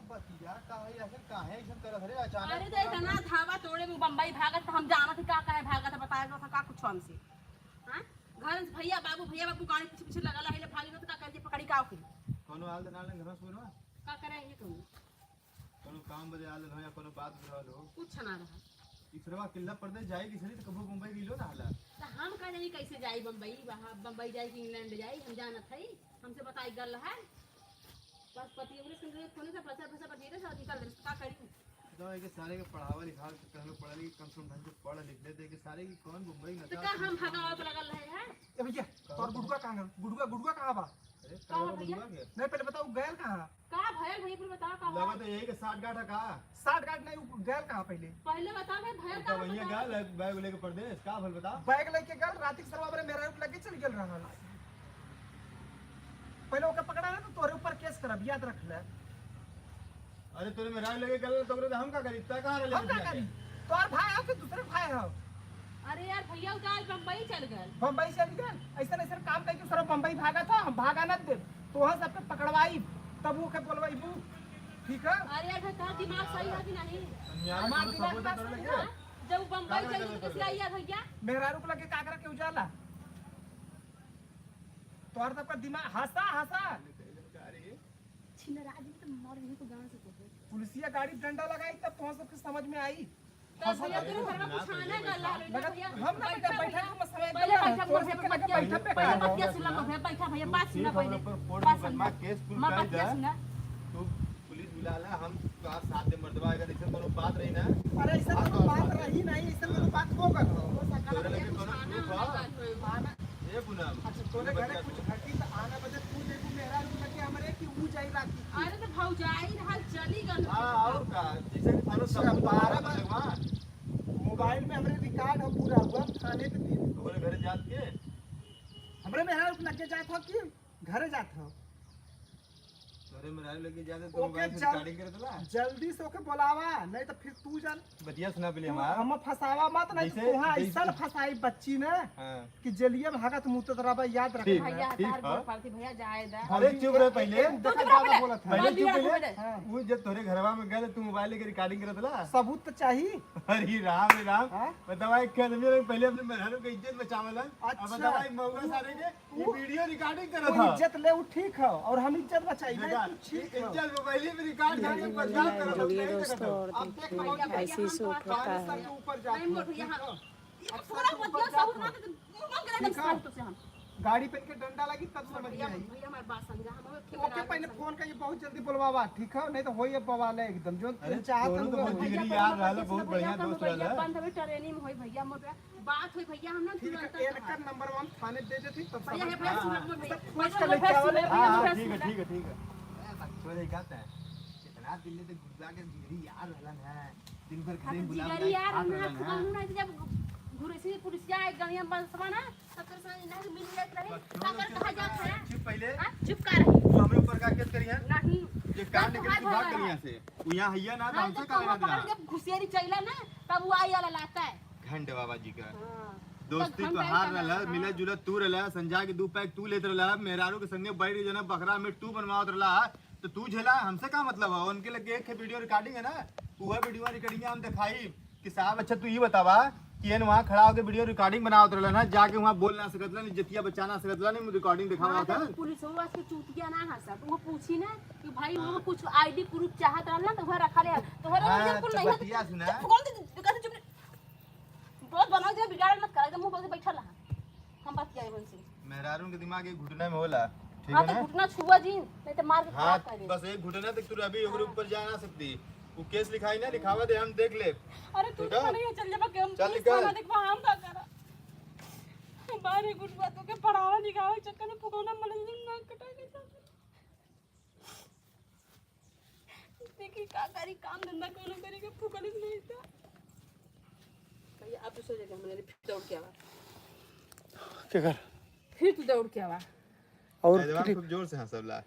S4: बतिया का है आखिर काहे ऐसा करत रे अचानक?
S3: अरे तो इतना धावा तोड़े में बम्बई भागत तो हम जाना थे का काहे भागत है बताया था का कुछ हमसे। हां घर से भैया बाबू गाड़ी पीछे पीछे लगला है, भागी तो का कर पकड़ी का के
S4: कोनो आल दे नाल घर में सुनो,
S3: का करे ये कहूं
S4: कोनो काम बदे आल हो या कोनो बात रहल हो।
S3: कुछ ना रहा।
S4: इसरवा किला परदेश जाएगी सरी तो कबो मुंबई गेलो ना हला।
S3: तो हम कह नहीं कैसे जाई बम्बई, वहां बम्बई जाई कि इंग्लैंड जाई, हम जाना थई हमसे बताई गल है। बस पति इंग्लिश के फोन से पैसा पैसा पर जीरे सब निकाल दे का करी।
S4: तो है कि सारे के पढ़ावा लिखा के कहलो पढ़ा लिख कम से कम ढंग से पढ़ लिख लेते कि सारे की कौन मुंबई
S3: तो
S4: नता।
S3: का हम भगावा पे लगल है
S4: ए भैया
S1: तोर गुडुआ कहां है? गुडुआ कहां बा?
S3: का भैया
S1: नहीं पहले बताओ गैल कहां?
S3: का भैया भैया कुछ बता का
S4: लगा तो यही के 60 गाठ का
S1: 60 गार्ड नहीं गैल कहां पहले?
S3: पहले बता भाई भैया
S4: तो
S3: का
S4: वही गल बैग लेके परदेश का भल बता।
S1: बैग लेके गल रात के सरवा मेरा रुक लगे चल गेल रहल। पहले ओके पकड़ा ना तो तोरे ऊपर केस करब याद रख ले।
S4: अरे तोरे में राय लगे गल तो हम का करी ता कहां
S1: हम का करी? तोर भाई हो कि दूसरे भाई हो?
S3: अरे यार भैया उतार बम्बई चल गए
S1: बम्बई चल गए ऐसा ऐसा काम करके सर बम्बई भागा था हम भागा न दे तो वहां सबके पकड़वाई तब वो के बोलवाई बू ठीक है।
S3: अरे यार तेरा दिमाग सही है कि नहीं
S1: हमार दिमाग
S3: हाँ? जब बम्बई चल गए तो कैसे आई है भैया
S1: मेरा रुक लगे काकरा के उजाला तोर सबका दिमाग हंसा
S3: छिनरा जी तो मर गई तो गांव से को
S1: पुलिसिया गाड़ी डंडा लगाई तब तो सबके समझ में आई।
S3: तब भैया तेरे घर में कुछ आना गल्ला बेटा भैया
S1: हम ना बैठा में समय
S3: पहले बैठा
S1: तोर
S3: मोर
S1: सबके
S3: से
S1: लगे बैठा पे
S3: पहले बतिया सुना भैया बैठा भैया बात सुना पहले बात सुना
S4: केस पुल
S3: मां
S4: कर
S3: बतिया
S4: जा
S3: सुना
S4: तू पुलिस बुला ला हम तो साथ में मर्दवा अगर ऐसे कोनो बात रही ना
S1: अरे ऐसा तो बात रही नहीं ऐसा तो बात हो कर
S4: तोरे लगे कोनो प्रूफ
S1: आना
S4: ए पूनम
S1: अच्छा तोरे घरे कुछ घटी तो आना बजे तू देखू मेरा रुक लगे हमरे कि ऊ जाई रात
S3: अरे तो भौजाई हाल चली गल
S4: हां और का जैसे कि थानो सब
S1: 12 मोबाइल में हमरे रिकॉर्ड हो पूरा हुआ थाने पे दिए
S4: तोरे घरे जात के
S1: हमरे मेरा रुक लगे जात हो कि घरे जात हो
S4: तोरे में राय लगे जाते तो
S1: ओके,
S4: मोबाइल से
S1: चल।
S4: रिकॉर्डिंग करे तला
S1: जल्दी से ओके बुलावा नहीं तो फिर तू जान
S4: बतिया सुना पहले हमार
S1: हम फसावा मत नहीं तो
S4: जैसे-
S1: तोहा
S4: जैसे-
S1: ऐसा फसाई बच्ची ने
S4: हां
S1: कि जलिए भागत मुंह तो रबा याद रख
S4: ठीक।
S3: भैया
S4: ठीक,
S3: तार
S4: हाँ।
S3: बोल पाती भैया जाए दा
S4: अरे चुप रह पहले
S1: देखा ज्यादा बोलत है
S4: पहले चुप
S3: बोल
S4: रह
S1: हाँ।
S4: वो जब तोरे घरवा में गए तू मोबाइल लेके रिकॉर्डिंग करत ला
S1: सबूत तो चाहिए
S4: अरे राम रे राम
S1: हाँ?
S4: बतावा एक आदमी लोग पहले अपने मेहरानों की इज्जत बचावला अब
S1: अच्छा।
S4: बतावा एक मौका सारे के ये वीडियो रिकॉर्डिंग करत
S1: वो
S4: था
S1: इज्जत ले वो ठीक है और हम इज्जत बचाई
S4: देखा
S1: नहीं तू ठीक है
S4: इज्जत मोबाइल में रिकॉर्ड करके बदनाम करत
S5: जुड़िए
S4: था
S5: दोस्तों और
S1: अब देख
S5: देखिए
S1: भैया,
S5: ऐसे ही शूट होता
S1: पानी
S5: है।
S1: सर के ऊपर जाते
S3: नहीं मोर
S1: हैं,
S3: भैया
S1: ठीक
S3: हाँ
S1: है?
S3: पूरा बतिया सब ना तो मन करे
S1: ठीक है।
S3: एकदम से हम
S1: गाड़ी पे के डंडा लगी तब समझ में
S3: भैया
S1: आई
S3: भैया हमारी बात समझा हम
S1: ओके पहले फोन करके बहुत जल्दी बुलवावा ठीक है नहीं तो होई अब बवाल है एकदम जो
S4: अरे
S1: चाहत
S4: दोनों तो बहुत जिगरी यार रहल बहुत बढ़िया दोस्त रहल
S3: बंद हमें ट्रेनिंग में होई भैया मोर बात होई भैया हम ना
S1: ठीक
S3: तुरंत
S1: है इनका नंबर 1 थाने दे देती तब
S3: भैया
S1: समझ
S3: भैया
S1: में
S3: सुन मोर भैया
S1: पूछ कर लेके आवले
S4: हां हां ठीक है ठीक है ठीक है तो ये कहता है कितना दिल्ली तक गुजरा के जिगरी यार रहलन है दिन भर घरे बुला
S3: जिगरी यार ना खुद ना जब घुरसी पुलिसिया एक गणिया बंसवा ना सत्तर से ना मिल जात रहे काकर कहा जात है
S4: चुप पहले
S3: चुप कर रही
S4: तू हमरे ऊपर का केस करी है
S3: नहीं
S4: ये कांड के तू भाग करी यहां से तू यहां हैया ना तो
S3: हाँ
S4: हमसे
S3: तो
S4: का लेना
S3: पकड़
S4: देना
S3: जब घुसियारी चला ना तब वो आई वाला लाता है
S4: घंटे बाबा जी का
S3: हाँ
S4: दोस्ती
S3: तो
S4: तो
S3: घंटा
S4: हार
S3: ही
S4: रहला
S3: करना,
S4: मिला जुला तू रहला संजा के 2 पैक तू लेत रहला मेहरारू के संगे बैठ जना बकरा में तू बनवावत रहला तो तू झेला हमसे का मतलब है उनके लगे एक वीडियो रिकॉर्डिंग है ना वह वीडियो रिकॉर्डिंग हम दिखाई कि साहब अच्छा तू ये बतावा कि एन वहां खड़ा होकर वीडियो रिकॉर्डिंग बनावत रहला ना जाके वहां बोल ना सकतला नहीं जतिया बचा ना सकतला नहीं रिकॉर्डिंग दिखावा
S3: हाँ,
S4: था
S3: तो पुलिस वो आज के चूतिया ना हंसा तो वो पूछी ना कि भाई वो कुछ आईडी प्रूफ चाहत रहल ना तो वह रखा ले तो वह
S4: हाँ,
S3: मुझे कुल
S4: तो
S3: नहीं
S4: बतिया सुना।
S3: कौन कहते चुप बहुत बनाओ जे बिगाड़ मत कर मुंह बोल के बैठा रहा हम बात किया है से
S4: मेहरारू के दिमाग एक घुटना में होला ठीक
S3: हां
S4: है
S3: तो
S4: ना
S3: घुटना छुआ जी नहीं तो मार के
S4: हाँ
S3: खराब कर दे
S4: बस एक घुटना तक तू अभी ओकरे ऊपर जा ना सकती वो केस लिखाई ना लिखावा दे हम देख ले
S3: अरे तू
S4: ठीक
S3: तो
S4: है?
S3: नहीं चल जा के हम
S4: चल
S3: पुलिस
S4: निकल।
S3: थाना देखवा हम का करा बारे गुड बातों के पढ़ावा लिखावा चक्कर में फुकौना मल ना कटा के जा देखी का करी काम धंधा कोनो करे के फुकले नहीं था भैया आप दूसरी जगह हमने फिर दौड़ के आवा
S1: क्या कर
S3: फिर तू दौड़ के आवा
S1: और
S4: जवान
S1: फिर
S4: खूब जोर से हंसबला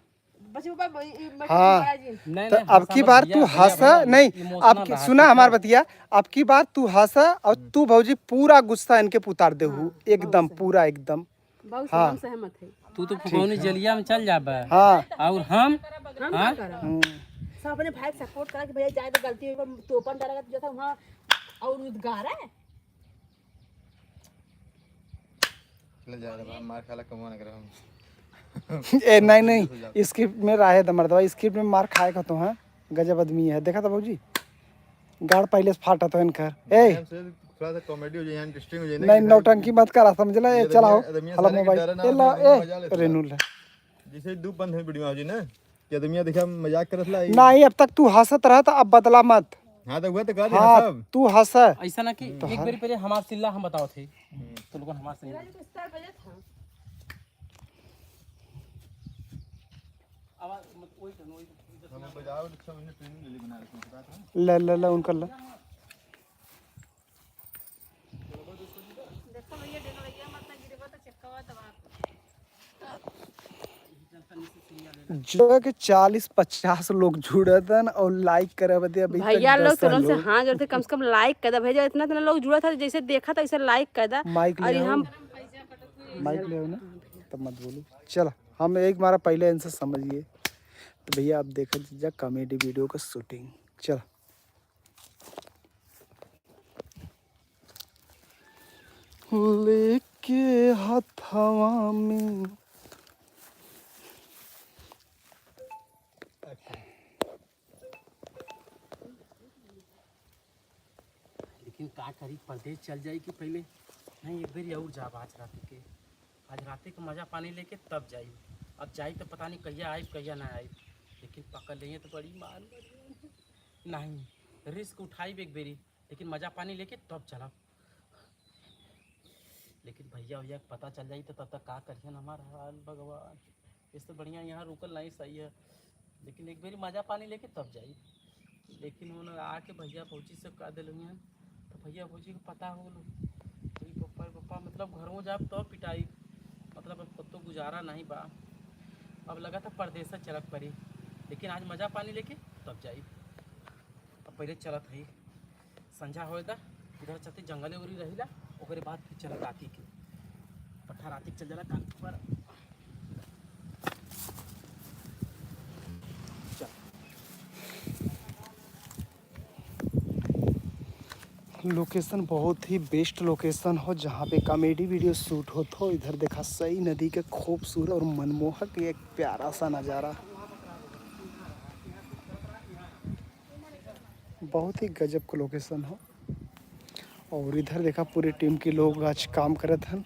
S3: बच्चे बाबा
S1: हाँ।
S2: नहीं
S1: तो
S2: नहीं
S1: अब की बार तू हंसा नहीं अब की सुना हमार बतिया अब की बार तू हंसा और तू भौजी पूरा गुस्सा इनके पुतार दे हूँ एकदम पूरा एकदम
S3: बहुत
S1: हाँ।
S3: हम सहमत है
S2: तू तो फुकौनी जलिया में चल जाबे
S1: हाँ
S2: और हम
S3: हम क्या करा सब अपने भाई को सपोर्ट करा कि भैया जाए तो गलती हुई तो ओपन डालेगा तो जैसा वहाँ और उद्गार है
S4: चल जा रहा मार खाला कमवा ना कर हम
S1: ए नहीं नहीं स्क्रिप्ट में राहे दमर्दवा स्क्रिप्ट में मार खाए का तो है गजब आदमी है देखा था भौजी गाड़ पहले से फाटा तो इनकर ए
S4: थोड़ा सा कॉमेडी हो जाए इंटरेस्टिंग हो जाए
S1: नहीं नौटंकी मत करा समझला ए चलाओ हला मोबाइल ए ला ए रेनुल
S4: जैसे दो बंद है वीडियो जी ना कि आदमी देखा मजाक करत ला
S1: नहीं अब तक तू हंसत रहा था अब बदला मत
S4: हां तो हुआ तो कह दे
S1: हाँ
S4: सब
S1: तू हंस
S2: ऐसा ना कि एक बार पहले हमार सिल्ला हम बताओ थे तो लोगन हमार से नहीं
S3: स्टार बजे था
S2: आवाज मत वही करना वही
S4: हम बजाओ अच्छा मैंने ट्रेनिंग ले ली बनारस में पता था।
S1: ला उनका ला।
S3: देखो भैया डगलैया मत ना गिरेगा तो चक्का दबा।
S1: जो कि 40-50 लोग जुड़े थे और लाइक करे बदे अभी
S3: भैया
S1: तक
S3: लोग
S1: 10
S3: तुरंत से
S1: लोग
S3: हाँ जोड़ते कम से कम लाइक कर दे भैया इतना इतना लोग जुड़ा था जैसे देखा था ऐसे लाइक कर दे
S1: माइक
S3: और
S1: ले आओ
S3: हम
S1: माइक ले आओ ना तब मत बोलो। चलो हम एक बार पहले इनसे समझिए तो भैया आप देखा जा कॉमेडी वीडियो का शूटिंग। चलो लेके हथवा में
S2: लेकिन का करी परदेश चल जाई कि पहले नहीं एक बार और जा आज रात के मजा पानी लेके तब जाई। अब जाई तो पता नहीं कहिया आई कहिया ना आई लेकिन पकड़ लेंगे तो बड़ी मार नहीं रिस्क उठाई एक बेरी लेकिन मजा पानी लेके तब चला। लेकिन भैया भैया पता चल जाई तो तब तक का करिए हमारा हाल भगवान। इससे बढ़िया यहाँ रुकल नहीं सही है लेकिन एक बारी मजा पानी लेके तब जाई। लेकिन उन्होंने आके भैया फौजी से कह दिल तो भैया फौजी को पता हो लो पप्पा मतलब घरों जाब तो पिटाई मतलब अब तो गुजारा नहीं बा। अब लगा था परदेश चलत पड़ी लेकिन आज मजा पानी लेके तब जाई। अब पहले चलत है संझा हो था इधर चलते जंगले उरी रहीला ओकरे बाद फिर चलत राती के पट्ठा राती चल जाला काम पर।
S1: लोकेशन बहुत ही बेस्ट लोकेशन हो जहाँ पे कॉमेडी वीडियो शूट होता हो। इधर देखा सई नदी के खूबसूरत और मनमोहक एक प्यारा सा नज़ारा बहुत ही गजब का लोकेशन हो। और इधर देखा पूरी टीम के लोग आज काम करत हैं।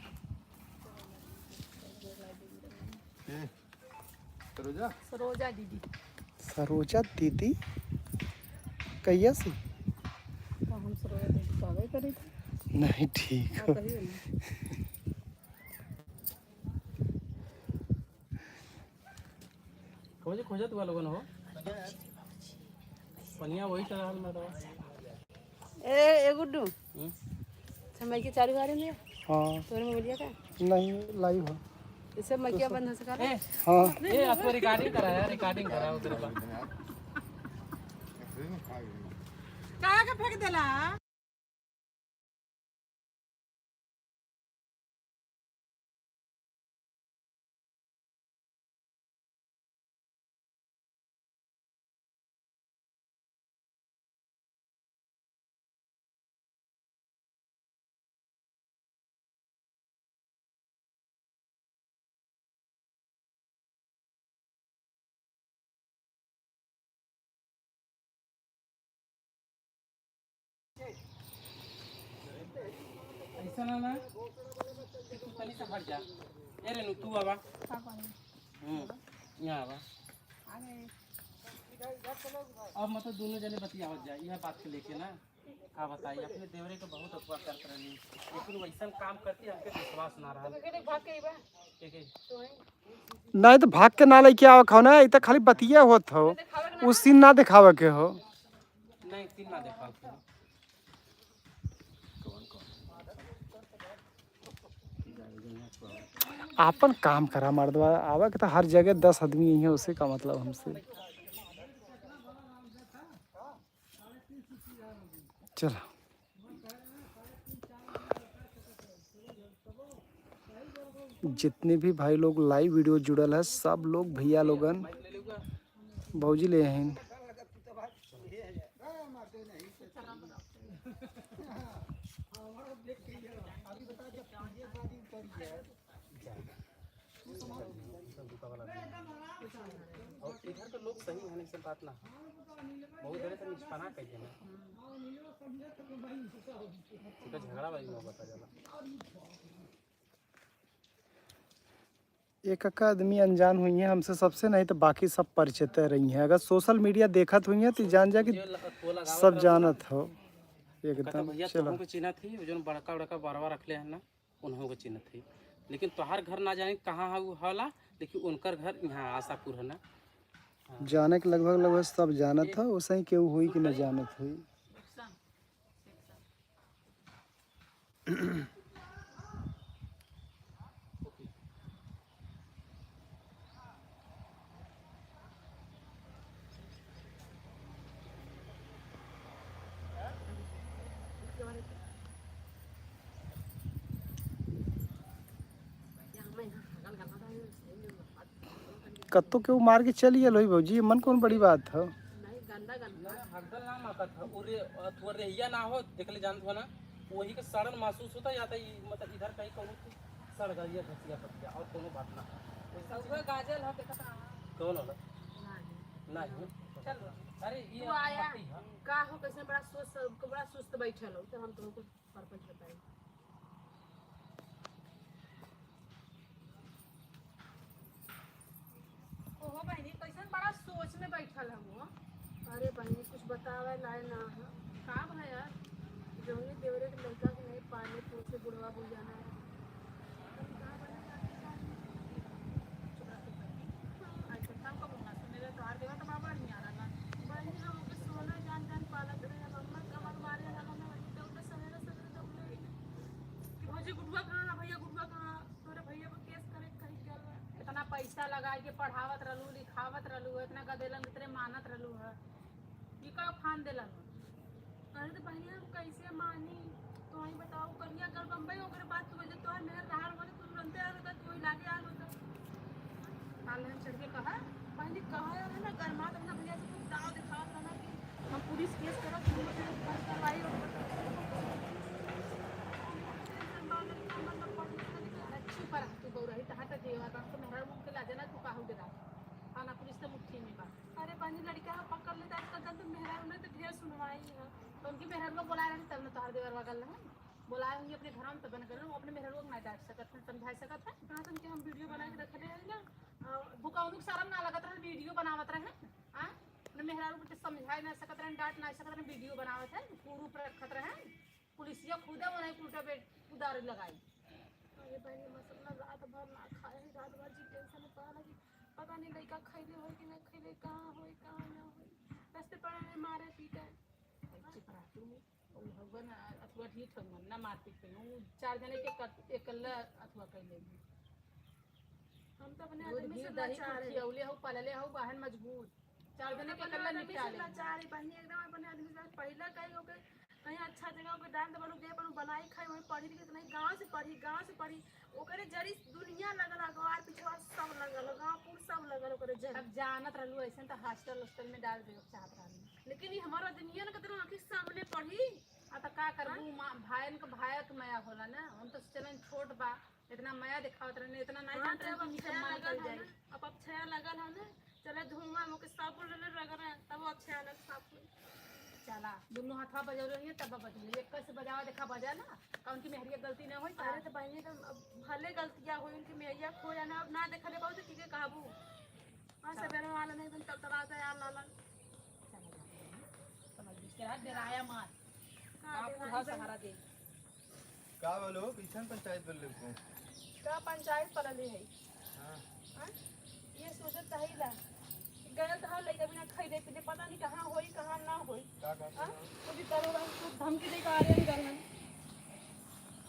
S3: सरोजा दीदी
S1: सरोजा दीदी कहिया से
S5: तो हम सरोजा देख पावे करी थी
S1: नहीं ठीक हो।
S5: कहियो ना
S2: खोजत हुआ लोगन हो पनिया वही तरह में रहा।
S3: ए गुड्डू समय के चालू आ रहे हैं
S1: हाँ
S3: तोरे में बोलिया का
S1: नहीं लाइव हो।
S3: इससे मैकिया बंद हो सका
S1: हाँ
S2: ये आपको रिकॉर्डिंग कराया रिकॉर्डिंग करा उधर का
S5: काया के फेंक देला
S2: ऐसा ना तू तनी से हट जा ए रे तू आवा यहाँ आवा अब मतलब दोनों जने बतियावत जाए यह बात के लेके ना का बताइए अपने देवरे के बहुत अफवाह करते रही लेकिन वैसा काम करती हमके विश्वास ना रहा।
S1: नहीं तो भाग के ना लेके आवे खो ना इतना खाली बतिया होत हो उस सीन ना दिखावे के हो।
S2: नहीं तीन ना देखा
S1: आपन काम करा मर्दवा आवे के तो हर जगह 10 आदमी यही है उसे का मतलब हमसे। चलो जितने भी भाई लोग लाइव वीडियो जुड़ल है सब लोग भैया लोगन भौजी ले हैं।
S2: और इधर तो लोग सही होने से बात ना बहुत देर से निष्पाना कर देना तो झगड़ा वाली ना बता जाला।
S1: एक एक आदमी अनजान हुई है हमसे सबसे नहीं तो बाकी सब परिचित रही हैं। अगर सोशल मीडिया देखत हुई है तो जान जा कि सब जानत हो एकदम।
S2: भैया तुम को चिन्ह थी जो बड़का बड़का बरवा रखले हैं ना उन्हों को चिन्ह थी लेकिन तोहार घर ना जाने कहाँ है होला लेकिन उनकर घर यहाँ आशापुर है ना
S1: जाने के लगभग सब जानत है, वैसे ही केहू हुई कि न जानत हुई। कत्तो केहू मार के चल गया लोही भौजी, मन कौन बड़ी बात है।
S2: हरदल ना माकत है और थोड़ा रेहिया ना हो देखले जानत हो ना, वही के सड़न महसूस होता या तो मतलब इधर कहीं कहूँ सड़ गई घसिया पत्तिया और कोनो बात ना वैसा हुआ गाजल हो देखा कौन होला नहीं चल अरे ये
S3: आया का हो कैसे बड़ा सुस्त बैठल हो तो हम तुमको परपंच बताई। ओहो बहनी कैसे बड़ा सोच में बैठल हम। अरे बहनी कुछ बतावे लाए ना है का भैया जोनी देवरे के लड़का के नहीं पाले तो से बुढ़वा बुल जाना है। पैसा लगा के पढ़ावत रहलू लिखावत रहलू इतना गदेलन इतने मानत रहलू है ये का फान देलन। अरे तो बहनिया हम कैसे मानी तो ही बताओ कन्या कर बम्बई ओकर बात तो वजह तो है मेहर रहार वाले तू तुरंत आ होता तू लागे आ होता काल हम चढ़ के कहा बहनी कहा है ना गरमा तो अपना भैया से कुछ दाव दिखावत रहना कि हम पुलिस केस करब करवाई अच्छी पर तू गौरही तहां तक देवा का तो मेहर मुंह के लाजना तू काहू दे रहा थाना पुलिस तो मुट्ठी में बा। अरे पानी लड़का पकड़ लेता है तो मेहर उन्हें तो ढेर सुनवाई है तो उनकी मेहर को बुलाया रही तब न तोहर देवर वगल है बुलाए होंगे अपने घर में तो बन कर अपने मेहर को ना डांट सकत है समझा सकत है कहां तुम के हम वीडियो बना के रखले है ना बुकाउनु शर्म ना लगत रहे वीडियो बनावत रहे हां अपने मेहर को समझाई ना सकत रहे डांट ना सकत रहे वीडियो बनावत है पूरू पर रखत रहे पुलिसिया खुदे वो नहीं उल्टा पे उदार लगाई। अरे बहनी मसला रात भर ना खाए रात भर जी टेंशन में पड़ा कि पता नहीं लड़का खैले हो कि नहीं खैले कहाँ हो कहाँ ना हो रास्ते पर मारे पीटे भगवान अथवा ठीक हो ना मारपीट पे चार जने के अकेला अथवा कर लेंगे हम तो अपने आदमी से लाचार है औले हो पलले हो बहन मजबूत चार जने के अकेला निपटा ले लाचार है बहनी एकदम अपने आदमी से पहला कहीं हो गए कहीं अच्छा जगह पे डाल दे बनू दे बनू बनाई खाई वहीं पढ़ी लिखी नहीं गांव से पढ़ी ओकरे जड़ी दुनिया लगल अगवार पिछवा सब लगल गांव पूर सब लगल ओकरे जड़ी अब जानत रहलू ऐसे तो हॉस्टल में डाल दे चाहत रहलू लेकिन ये हमारा दुनिया न कतरो आंखी सामने पढ़ी आ त का करबू भाईन के भायक माया होला ना हम तो चलन छोट बा इतना माया दिखावत रहने इतना नहीं जानत रहे कि सम्मान कर जाए अब छया लगल है ना चले धुआं मोके सब लगल है तब अच्छा अलग सब चला दोनों हाथा बजा रही है तब बजली एक से बजावा देखा बजा ना कौन की मेहरिया गलती ना हो। अरे तो बहनी तो भले गलतियां हुई उनकी मेहरिया खो जाना अब ना देखा ले बहुत ठीक है काबू हां सवेरे वाला नहीं बन तब तराता यार लाला समझ के रात डराया मार आपको हर सहारा दे
S4: का बोलो किसान पंचायत बोल रहे हो
S3: का पंचायत पड़ले है हां ये सोचत है ला गलत हाल लइका बिना खइले पीले पता नहीं कहां होई कहां ना होई हां तो भी करो तू धमकी दे का आ रहे हैं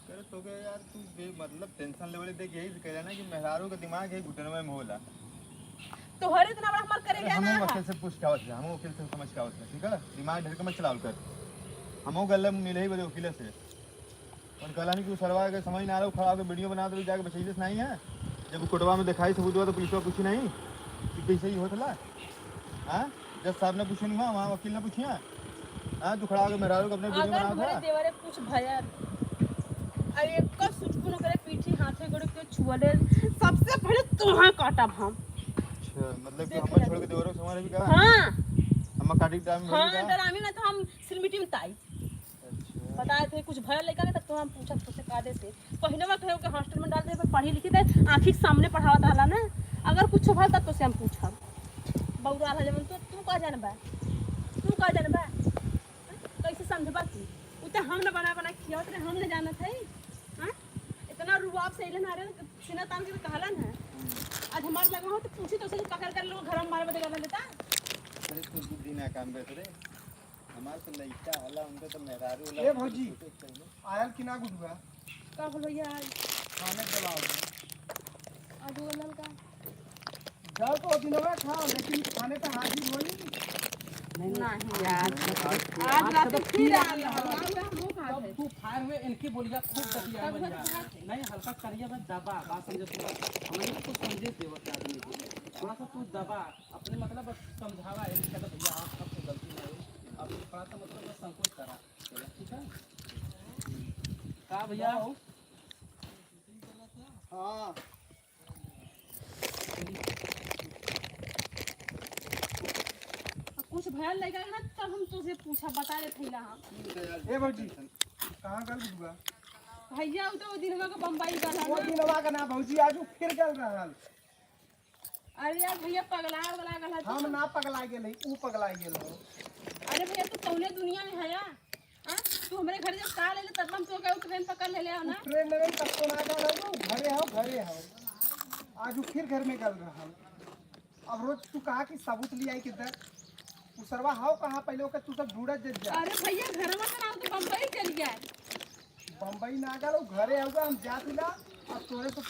S4: करे तो के यार तू मतलब टेंशन लेवल देख यही कह रहा ना कि मेहरारू का दिमाग है घुटनवे में होला
S3: तो हर इतना बड़ा हमार करे गया ना
S4: हम वकील से पूछ के आवत है हम वकील से समझ के आवत है ठीक है दिमाग ढेर के मत चलाओ कर हमो गल्ले मिले ही बड़े वकील से और कहला नहीं कि सरवा के समझ ना आ रहा खड़ा होकर वीडियो बना दो जाके बचैले नहीं है जब कोटवा में दिखाई सबूत हुआ तो पुलिसवा पूछी नहीं कि कैसे ही होतला हां जज साहब ने पूछे नहीं वहां वकील ने पूछिया हां तू खड़ा होकर मेहरारू को अपने वीडियो बना था
S3: अगर देवरे कुछ भया अरे एक का सुटकुन करे पीठी हाथे गोड़े के छुअले सबसे पहले तोहा काटब हम।
S4: अच्छा मतलब कि हम छोड़ के देवरो समारे भी कहा
S3: हां
S4: हम काटी टाइम में
S3: हां डरामी ना तो हम सिलमिटी में ताई
S4: अच्छा
S3: बताए थे कुछ भय लेकर के तब तो हम पूछत तो से कादे से पहले बार कहे कि हॉस्टल में डाल दे पर पढ़ी लिखी दे आंखी के सामने पढ़ावत रहला ना अगर कुछ भल तब तो से हम पूछब बौरा रहा जब तू का जानबा कैसे समझबा तू उते हम न बना खियावत रे हम न जानत है हां इतना रुआब से इलन आ रे सीना तान के कहलन है आज हम मार लगा हो तो पूछी तो सही पकड़ कर लोग घर में मारे बदे कर लेता।
S4: अरे तू बुद्धि ना काम करत रे हमार तो लइका हला उनके तो मेहरारू
S1: ए भौजी आयल कि ना गुडुआ
S3: का बोलो यार
S1: खाने चलाओ
S3: आज वो लल का
S1: जाओ तो दिनवा खाओ लेकिन खाने पे हाजिर होई
S3: नहीं यार आज रात फिर आ रहा
S2: अब तू फायर हुए इनकी बोलिया खूब कटिया बनिया नहीं हल्का करिया बस दबा बात समझे तू हमें तो समझे देव के आदमी को थोड़ा सा तू दबा अपने मतलब बस समझावा इनके कहता भैया आप सबसे गलती नहीं हुई अब थोड़ा सा मतलब बस संकोच करा ठीक है का भैया
S1: हां
S3: कुछ भयल लगा ना तब हम तुझे पूछा बता रहे थे हम
S1: ए भौजी कहां गल गुडुआ
S3: भैया वो तो दिनवा का बम्बई गल
S1: वो दिनवा का ना भौजी आज फिर गल रहल
S3: अरे यार भैया पगला वाला गल
S1: हम ना पगला गेलै ऊ पगला गेल
S3: अरे भैया तू कौने दुनिया में है यार हां तू हमारे घर जब का ले ले तब हम तो क्या ट्रेन पकड़ ले ले ना
S1: ट्रेन में तब तो ना गल घरे हो आज फिर घर में गल रहल अब रोज तू कहा कि सबूत ले आई किधर उसरवा हाउ कहां पहले ओके तू सब ढूंढत जा
S3: अरे भैया घर में ना तो बम्बई चल गया
S1: बम्बई ना गल घरे आऊगा हम जा दिला और तोरे तो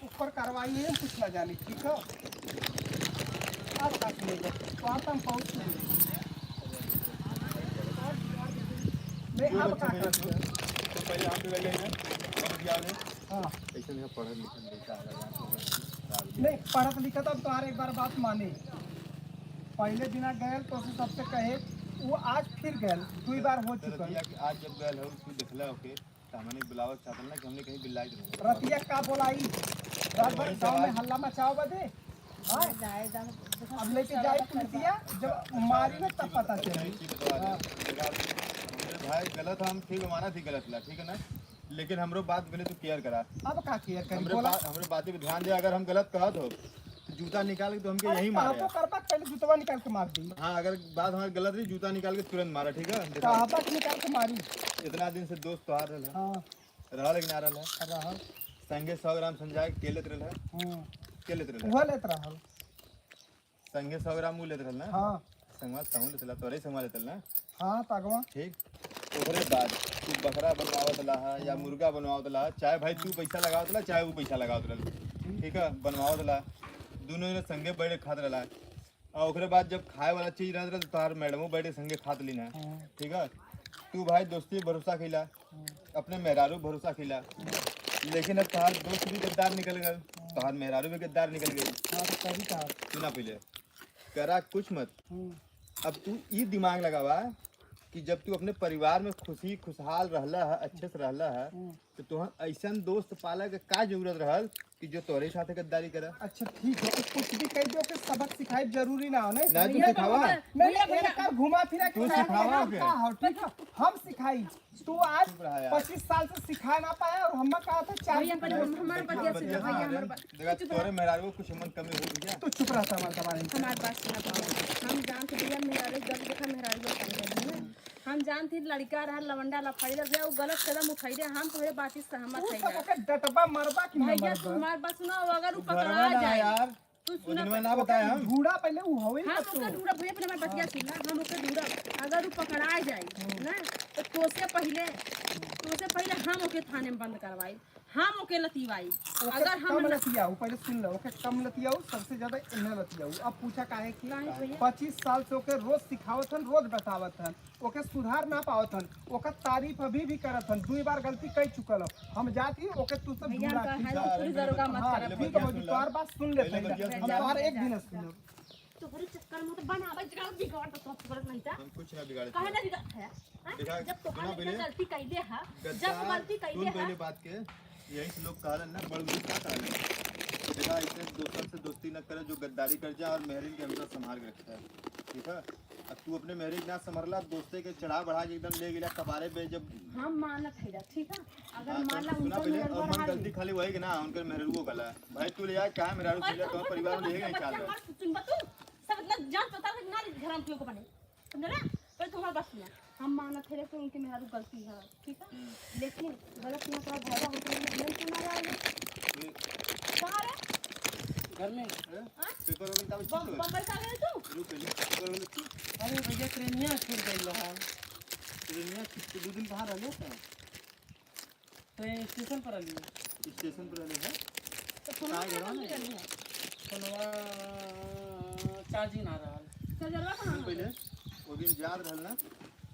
S1: ऊपर कार्रवाई है कुछ ना जानी ठीक है अब तक नहीं गए वहां तक हम पहुंच नहीं अब का कर
S4: तो पहले हम भी गए हैं अब याद है
S1: हां
S4: ऐसे में पढ़ लिख देता है
S1: नहीं पढ़त लिखत अब तुम्हारे एक बार बात माने पहले दिना गए तो सबसे कहे वो आज फिर गए दुई बार हो चुका
S4: रतिया कि आज जब गए हो तू देखला ओके सामान्य बुलावत चाहत ना कि हमने कहीं बिल्लाई दे
S1: रतिया का बोलाई रात भर गाँव में हल्ला मचाओ बदे हाँ अब लेके जाए पुलिसिया जब मारी ना तब पता चले
S4: भाई गलत हम ठीक माना थी गलत ला ठीक है ना लेकिन हमरो बात पहले तू केयर करा
S1: अब का केयर करी
S4: हमरे बातें पे ध्यान दे अगर हम गलत कहत हो जूता निकाल के तो हमके यही मारे
S1: तो करबा पहले जूतवा निकाल के मार दी
S4: हाँ अगर बात हमारी गलत रही जूता निकाल के तुरंत मारा ठीक है
S1: कहबा निकाल के मारी
S4: इतना दिन से दोस्त तोहार रहा
S1: हाँ
S4: रहा लेकिन आ रहा
S1: रहल
S4: संगे 100 ग्राम संजाए के लेत रहा के लेत रहा
S1: वो लेत रहल
S4: संगे 100 ग्राम वो लेत रहा ना
S1: हाँ
S4: संगवा सहू लेत रहा तोरे संगवा लेत ना
S1: हाँ तगवा
S4: ठीक ओकरे बाद तू बकरा बनवावत रहा या मुर्गा बनवावत रहा चाहे भाई तू पैसा लगावत रहा चाहे वो पैसा लगावत रहा ठीक है बनवावत रहा दोनों ने संगे बैठे खात रहा और ओकरे बाद जब खाए वाला चीज रहत रहा तो तोहार मैडमो बैठे संगे खात लीना ठीक है तू भाई दोस्ती भरोसा खिला अपने मेहरारू भरोसा खिला लेकिन अब तोहार दोस्त भी गद्दार निकल गए तोहार मेहरारू भी गद्दार निकल गई
S1: हाँ तो कभी कहा
S4: सुना पहले करा कुछ मत अब तू ये दिमाग लगावा कि जब तू अपने परिवार में खुशी खुशहाल रहला है अच्छे से रहला है तो तुहर ऐसा दोस्त पाला के का जरूरत रहल कि जो तोरे साथे गद्दारी करे
S1: अच्छा ठीक है कुछ भी कह दो कि सबक सिखाई जरूरी ना हो नहीं
S4: ना तू सिखावा
S1: नहीं कर घुमा फिरा
S4: तू सिखावा के
S1: ठीक है हम सिखाई तू आज 25 साल से सिखा ना पाया और हम कहा था 4
S3: हमारे बतिया से भैया हमारे
S4: देखा तोरे मेहरारू को कुछ मन कमी हो गया
S1: तू चुप रहा हमारे
S3: बात सुना भैया हम जानते भैया मेहरारू जब देखा मेहरारू हम जानते लड़का रहा लवंडा लफाड़ी रहा वो गलत कदम उठाई दे हम तुम्हारे बात से सहमत है
S1: डटबा मरबा कि
S3: भैया तुम्हारी बात सुना अगर वो पकड़ा जाए
S4: यार
S3: तू
S4: वो दिन में ना बताया हम
S1: ढूंढा पहले वो होवे
S3: हम ओके ढूंढा भैया पहले हमारी बतिया सुन हम ओके ढूंढा अगर वो पकड़ा जाए ना तो तोसे पहले हम ओके थाने में बंद करवाई हम ओके लतीवाई अगर हम
S1: कम लतियाऊ पहले सुन लो ओके कम लतियाऊ सबसे ज्यादा इन्हें लतियाऊ अब पूछा काहे कि 25 साल से ओके रोज सिखावत हन रोज बतावत हन ओके सुधार ना पावत हन ओके तारीफ अभी भी करत हन दुई बार गलती कर चुकल हो हम जाती ओके तू सब
S3: भैया का है पुलिस दरोगा मत
S1: हां
S3: कर
S1: ठीक है मौजूद तोहर बात सुन ले पहले हम तोहर एक दिन सुन
S3: तोहरे चक्कर में तो बनावे जगह बिगाड़ तो सब करत नहीं था
S4: हम कुछ ना बिगाड़े
S3: काहे ना बिगाड़ है जब तोहरे गलती कइले है जब गलती कइले
S4: सुन
S3: है
S4: पहले बात के यही से लोग कहलन ना बड़ बुजुर्ग का कहलन देखा इससे दोस्तों से दोस्ती न करे जो गद्दारी कर जाए और मेहरीन के हमेशा संभाल के रखता है ठीक है अब तू अपने मेहरीन ना संभरला दोस्ते के चढ़ा बढ़ा के एकदम ले गेला कबारे पे जब
S3: हम मानत है ठीक है अगर मानला
S4: सुना
S3: उनको
S4: पहले
S3: मेहर
S4: और मन गलती खाली वही कि ना उनके मेहरुओ गला भाई तू ले जा कहां मेहरारू ले तो परिवार में लेके नहीं चाल रहा
S3: सुन बतू सब इतना जान पता है ना घर हम क्यों को बने समझ ना पर तुम्हारा बस सुना हम मानत है कि उनकी मेहरारू गलती है ठीक है लेकिन गलत ना करा भागा होते नहीं सुना रहा है कहां रे
S2: घर में
S4: पेपर वगैरह का
S3: बम बम्बई का गए तू
S4: रुक पहले पेपर वगैरह
S2: अरे भैया ट्रेनिया छूट गई रहा
S4: ट्रेनिया तो 2 दिन बाहर रहले था
S2: ट्रेन स्टेशन पर आली
S4: स्टेशन पर रहले है
S3: तो सुनो क्या कर रही है
S2: सुनवा चार्जिंग आ रहा
S3: चल जरवा कहां
S4: पहले वो दिन जार रहल ना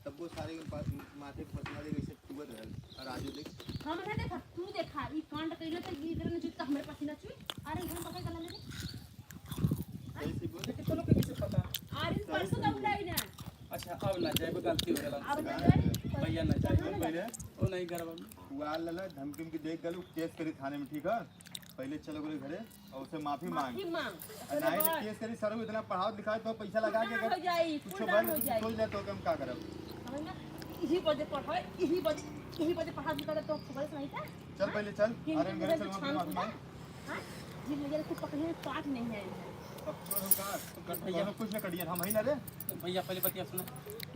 S4: तब वो सारे के पास माथे पे पटना दे कैसे टूबत रहल और आज देख
S3: हम ने देखा तू देखा ई कांड कइले त इधर ने जुत हमरे पसीना छुई अरे हम पकड़ गला ले
S4: कैसे बोल
S2: लेकिन चलो कैसे पता
S3: अरे परसों का बुलाई ना
S2: अच्छा अब ना जाए गलती हो गया
S3: अब ना
S2: भैया ना जाए
S4: पहले
S2: वो नहीं करवा
S4: हुआ लला धमकी की देख गल केस करी थाने में ठीक है पहले चलो बोले घरे और उसे माफी मांग
S3: ही मांग
S4: और नहीं तो केस करी सर इतना पढ़ाओ लिखाओ तो पैसा लगा के
S3: हो
S4: अगर
S3: जाई
S4: कुछ
S3: फुल
S4: बन
S3: हो जाई
S4: सोच ले तो हम क्या करब
S3: समझना यही बजे पढ़ाई यही बजे पढ़ा भी करे तो खबर नहीं था
S4: चल पहले चल अरे घरे चल माफी मांग
S3: हां जी मुझे कुछ पकड़ने में पाठ नहीं है
S4: अब तो हम का भैया कुछ न करिए हम ही ना रे
S2: भैया पहले बतिया सुना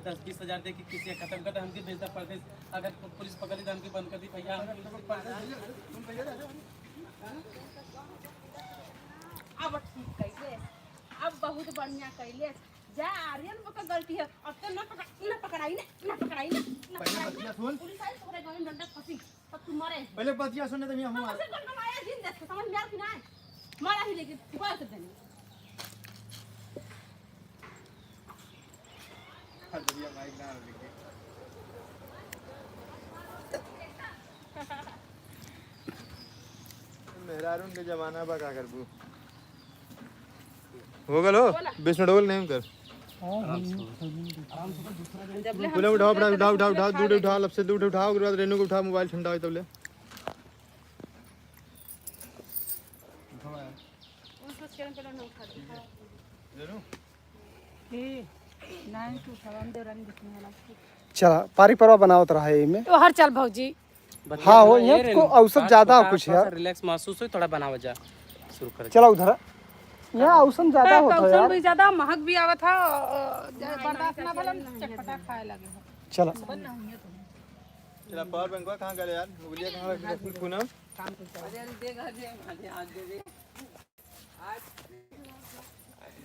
S2: 10-20 हजार दे के किसी खत्म कर हमके भेजता परदेश अगर पुलिस पकड़ ली तो हमके बंद कर दी भैया
S3: अब ठीक कैले अब बहुत बढ़िया कैले जा आर्यन का गलती है अब तो ना पकड़ाई ना
S4: पहले बतिया सुन
S3: पुलिस आई पकड़े गए डंडा फंसी तब तू मरे
S4: पहले बतिया सुन तो हम
S3: ऐसे गंडा आया दिन देख समझ में आ कि ना मारा ही लेके छुपा कर देनी
S4: भैया माइक ना लेके मेहरारून के जमाना बा का करबू हो गलो 20 मिनट होल नहीं कर बोले उठाओ दूध उठाओ लब से दूध उठाओ उसके बाद रेनू को उठाओ मोबाइल ठंडा हो तब ले
S3: उसको चरण पे ना उठा दे
S4: रेनू
S1: चला पारी परवा बनावत रहा है में
S5: तो हर चल भौजी
S1: हाँ हो ये को अवसर ज्यादा हो कुछ यार
S2: रिलैक्स महसूस हो थोड़ा बनावा जा शुरू कर
S1: चला उधर यहाँ अवसर ज्यादा होता है यार
S5: भी ज्यादा महक भी आवा था बर्दाश्त ना भला चटपटा खाए लगे
S1: चला
S4: चला पावर बैंक कहाँ गए यार बोलिए कहाँ रखी पूनम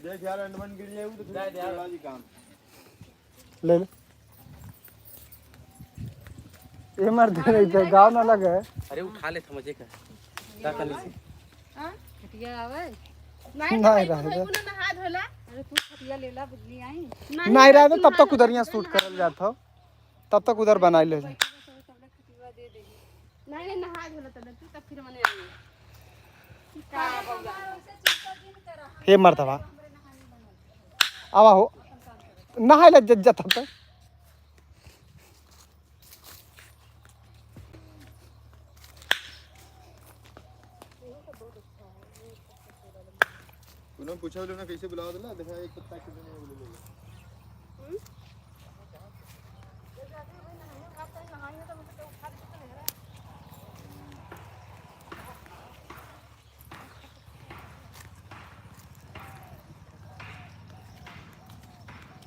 S4: देख यार अंडमान गिर जाए तो थोड़ा जी काम
S1: ले ले ये मर दे रही थे गाँव ना लगे
S2: अरे उठा ले था मजे का क्या कर ली
S5: हां खटिया आवे
S1: नहीं रहा है
S3: ना हाथ धोला
S5: अरे तू खटिया लेला बुझली आई
S1: नहीं रहा तब तक उधर यहाँ शूट करल जाता हो तब तक उधर बना ले
S3: नहीं नहा धोला तब तब फिर मने
S1: हे मरतबा आवा हो नहाय ले जत तब तक
S4: पूनम पूछा लो ना कैसे बुलाओ दिला देखा एक पत्ता कितने में बोले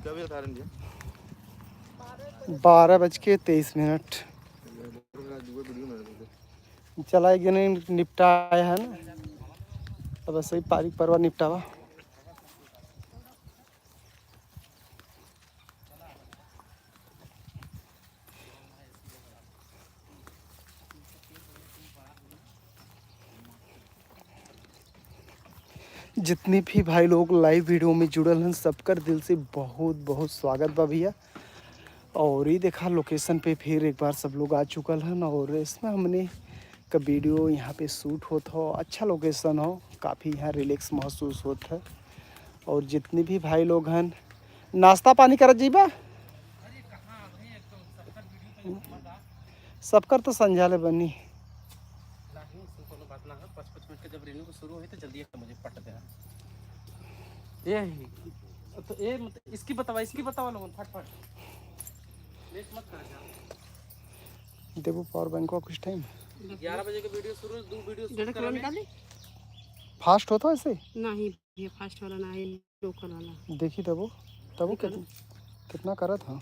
S4: कब ये थारन जी
S1: 12:23
S4: वीडियो में
S1: चला एक दिन निपटाया है ना तो बस वही पारी परवा निपटावा जितने भी भाई लोग लाइव वीडियो में जुड़ल हैं सबकर दिल से बहुत बहुत स्वागत बा भैया। और ये देखा लोकेशन पे फिर एक बार सब लोग आ चुकल हैं और इसमें हमने का वीडियो यहाँ पे शूट होता हो, अच्छा लोकेशन हो, काफ़ी यहाँ रिलैक्स महसूस होता है। और जितने भी भाई लोग हैं नाश्ता पानी कर जीबा सबकर तो संझाले बनी
S2: बात ना है 5-5 मिनट के जब रेनू को शुरू हुई तो जल्दी मुझे पट गया ये तो ये इसकी बतावा लोगों फटफट लेट मत कर जा
S1: देखो पावर बैंक का कुछ टाइम
S2: 11 बजे के वीडियो शुरू 2 वीडियो शूट
S5: किलो निकाले
S1: फास्ट होता है ऐसे
S5: नहीं ये फास्ट वाला ना है लोकल वाला
S1: देखी तब कितना करा था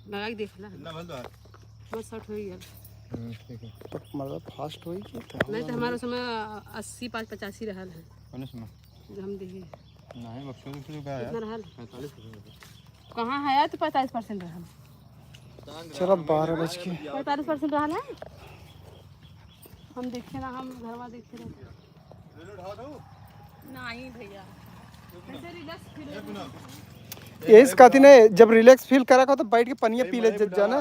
S5: लगा के देख ला
S4: कितना भल दो
S5: बस 60 हो गया
S4: ठीक है
S1: तो मतलब फास्ट हुई कि
S5: नहीं तो हमारा समय 80-85 रहल है
S4: कौन सुना
S3: जो हम दिए
S4: नहीं बक्सर से का है
S3: कितना रहल
S4: 45%
S3: कहाँ है तो 45% रहल
S1: चलो 12 बज के
S3: 45% रहल है हम देखे ना हम घरवा देखे रहे
S4: ले लो ढा दो
S3: नहीं भैया कैसे रिलैक्स फील होता
S1: यही कहती नहीं, जब रिलैक्स फील करा को तो बैठ के पनिया पी ले जज्जा ना।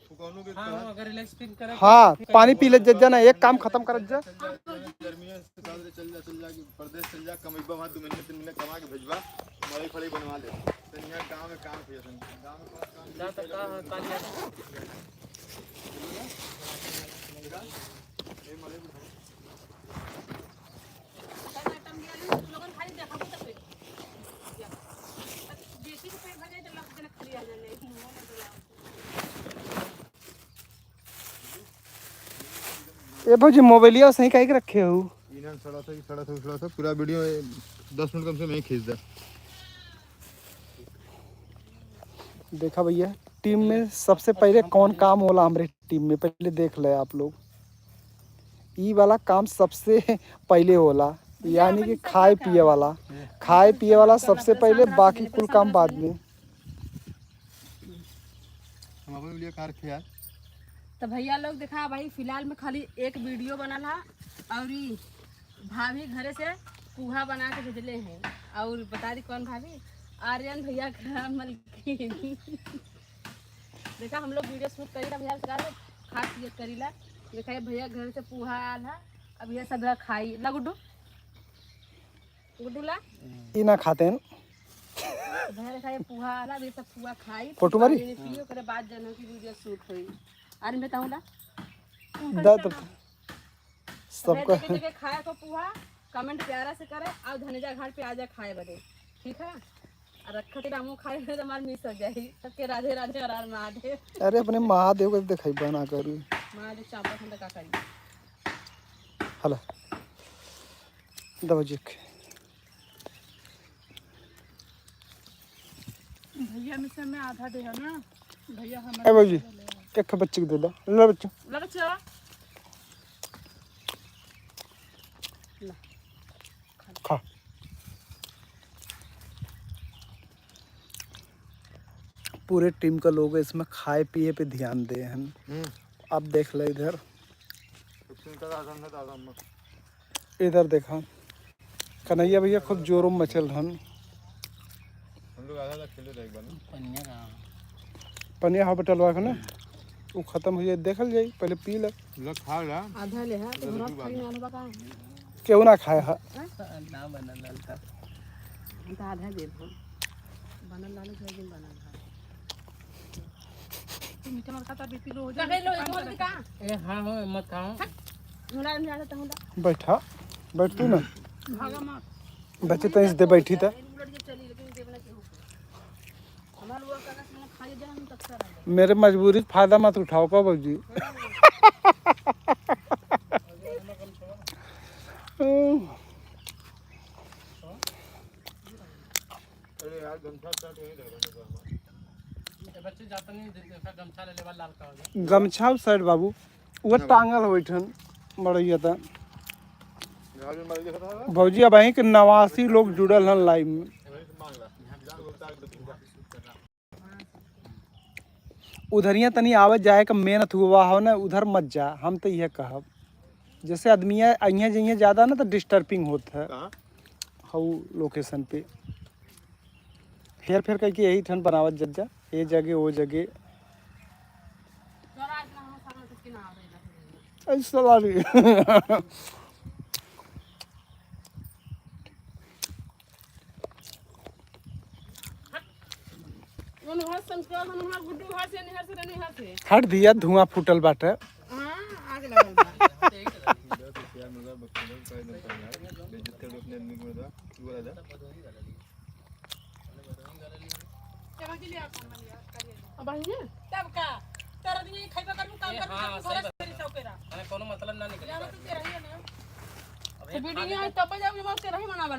S4: फुकानो के
S2: हाँ अगर रिलैक्स फील करे
S1: हाँ पानी पी ले जज्जा ना, एक काम खत्म कर जा।
S4: गर्मी से साथ चल जा परदेश चल जा कमैबा वहां 2 महीने 3 महीने कमा के भेजवा मरे फड़े बनवा ले तनिया गांव में काम किया सन गांव में कौन काम
S2: जा तक का कालिया
S4: ए मरे
S3: आइटम दिया ले लोगन खाली देखा तो पे देखी तो पे भजे तो लग जन खाली आ जाने मुंह में डला
S1: ए भौजी मोबाइलिया सही काहे के रखे हो?
S4: इनन सड़ा था पूरा वीडियो 10 मिनट कम से मैं खींच दा।
S1: देखा भैया टीम में सबसे पहले कौन काम होला हमारे टीम में, पहले देख ले आप लोग। ई वाला काम सबसे पहले होला, यानी कि खाए पिए वाला सबसे पहले, बाकी कुल काम बाद में।
S4: हम अपन वीडियो कार खिया
S3: तो भैया लोग देखा भाई फिलहाल में खाली एक वीडियो बनल है और ई भाभी घरे से पोहा बना के भेजले हैं। और बता दी कौन भाभी, आर्यन भैया का मलकिन। देखा हम लोग वीडियो शूट करीला भैया से खास ये करीला। देखा भैया घर से पोहा आल है, अब ये सब खाई ला गुड्डू गुड्डू ला
S1: ई ना खाते हैं
S3: भैया देखा ये पोहा आला, अब ये सब पोहा खाई
S1: फोटो मारी?
S3: पियो करे बाद जनों की वीडियो शूट हुई। आर्यन बताऊँ ला
S1: दा सबका
S3: जगह खाए को पोहा कमेंट प्यारा से करे और धनिजा घाट पे आ जा खाए बदे, ठीक है? और रखते रामू खाए तो हमार मिस हो जाए। सबके राधे राधे और आर महादेव।
S1: अरे अपने महादेव को दिखाई बना कर
S3: महादेव चांपा खंड का करी
S1: हला दबा
S5: भैया में से मैं आधा दे है ना भैया हम
S1: ए बाबूजी एक बच्चे को दे दो, ले बच्चों
S3: लग चला
S1: खा। पूरे टीम का लोग इसमें खाए पिए पे ध्यान दे हैं। अब देख ले इधर इधर देखा कन्हैया भैया खूब जोरों मचल हन।
S4: हम लोग आधा खेले रहे एक बार ना
S2: पनिया का
S1: पनिया हॉस्पिटलवा का ना वो खत्म हो जाए, देखल जाए पहले पी ले।
S4: लोग खा रहा
S3: आधा ले है तो हमरा खाई ना आलू का
S1: क्यों ना खाए हा?
S2: ना बनल ललका
S3: हम तो आधा दे हम बनल लालू के दिन बनल है
S5: मीठा मत खाता बीपी लो हो
S3: का
S5: जाए।
S3: लो एक और का
S2: ए हां हो मत खाओ
S3: हमरा में आता हूं
S1: बैठा बैठ तू ना
S5: भागा मत
S1: बच्चे तो दे बैठी था।
S3: बुलेट के चली लेकिन देवना के हो हमार वो का से खाई जा हम तक सर
S1: मेरे मजबूरी से फायदा मत उठाओ का बाबूजी।
S4: अरे यार गमछा स्टार्ट नहीं लग रहा
S2: ए बच्चे जाता नहीं देखा गमछा ले लेवा लाल का हो गया
S1: गमछा साइड बाबू वो टांगल होइठन मरैया था
S4: गाड़ी में मार देखा था
S1: भौजी। अब अहीं के 89 लोग जुड़ल हन लाइव में।
S4: मांग रहा
S1: उधरिया तनी आवत जाए का मेन अथुआ हो ना, उधर मत जा। हम तो यह कहब जैसे आदमिया अहिया जइया ज़्यादा ना तो डिस्टर्बिंग होता है
S4: कहां
S1: हाउ लोकेशन पे। हेर फेर करके यही ठन बनावत जज्जा ये जगह वो जगह
S3: तोरा आज ना हम सामने किसके ना आ रहे
S1: ऐसा वाली
S3: हम हर संस्कार हम हर गुड्डू हर से निहर से निहर से
S1: हट दिया धुआं फूटल बाटे।
S3: हां आग लगल बा
S4: यार मजा बकरा का नहीं यार बेइज्जत कर अपने आदमी को दा तू आ जा
S3: चला के लिया कौन लिया करिए अब है तब का तेरा दिन खाइबा कर काम कर
S2: हाँ,
S3: सारा तेरी चौकेरा
S2: हमें कोनो मतलब ना निकले
S3: यार तो तेरा ही है ना तो वीडियो तब जाओ मैं तेरा ही मना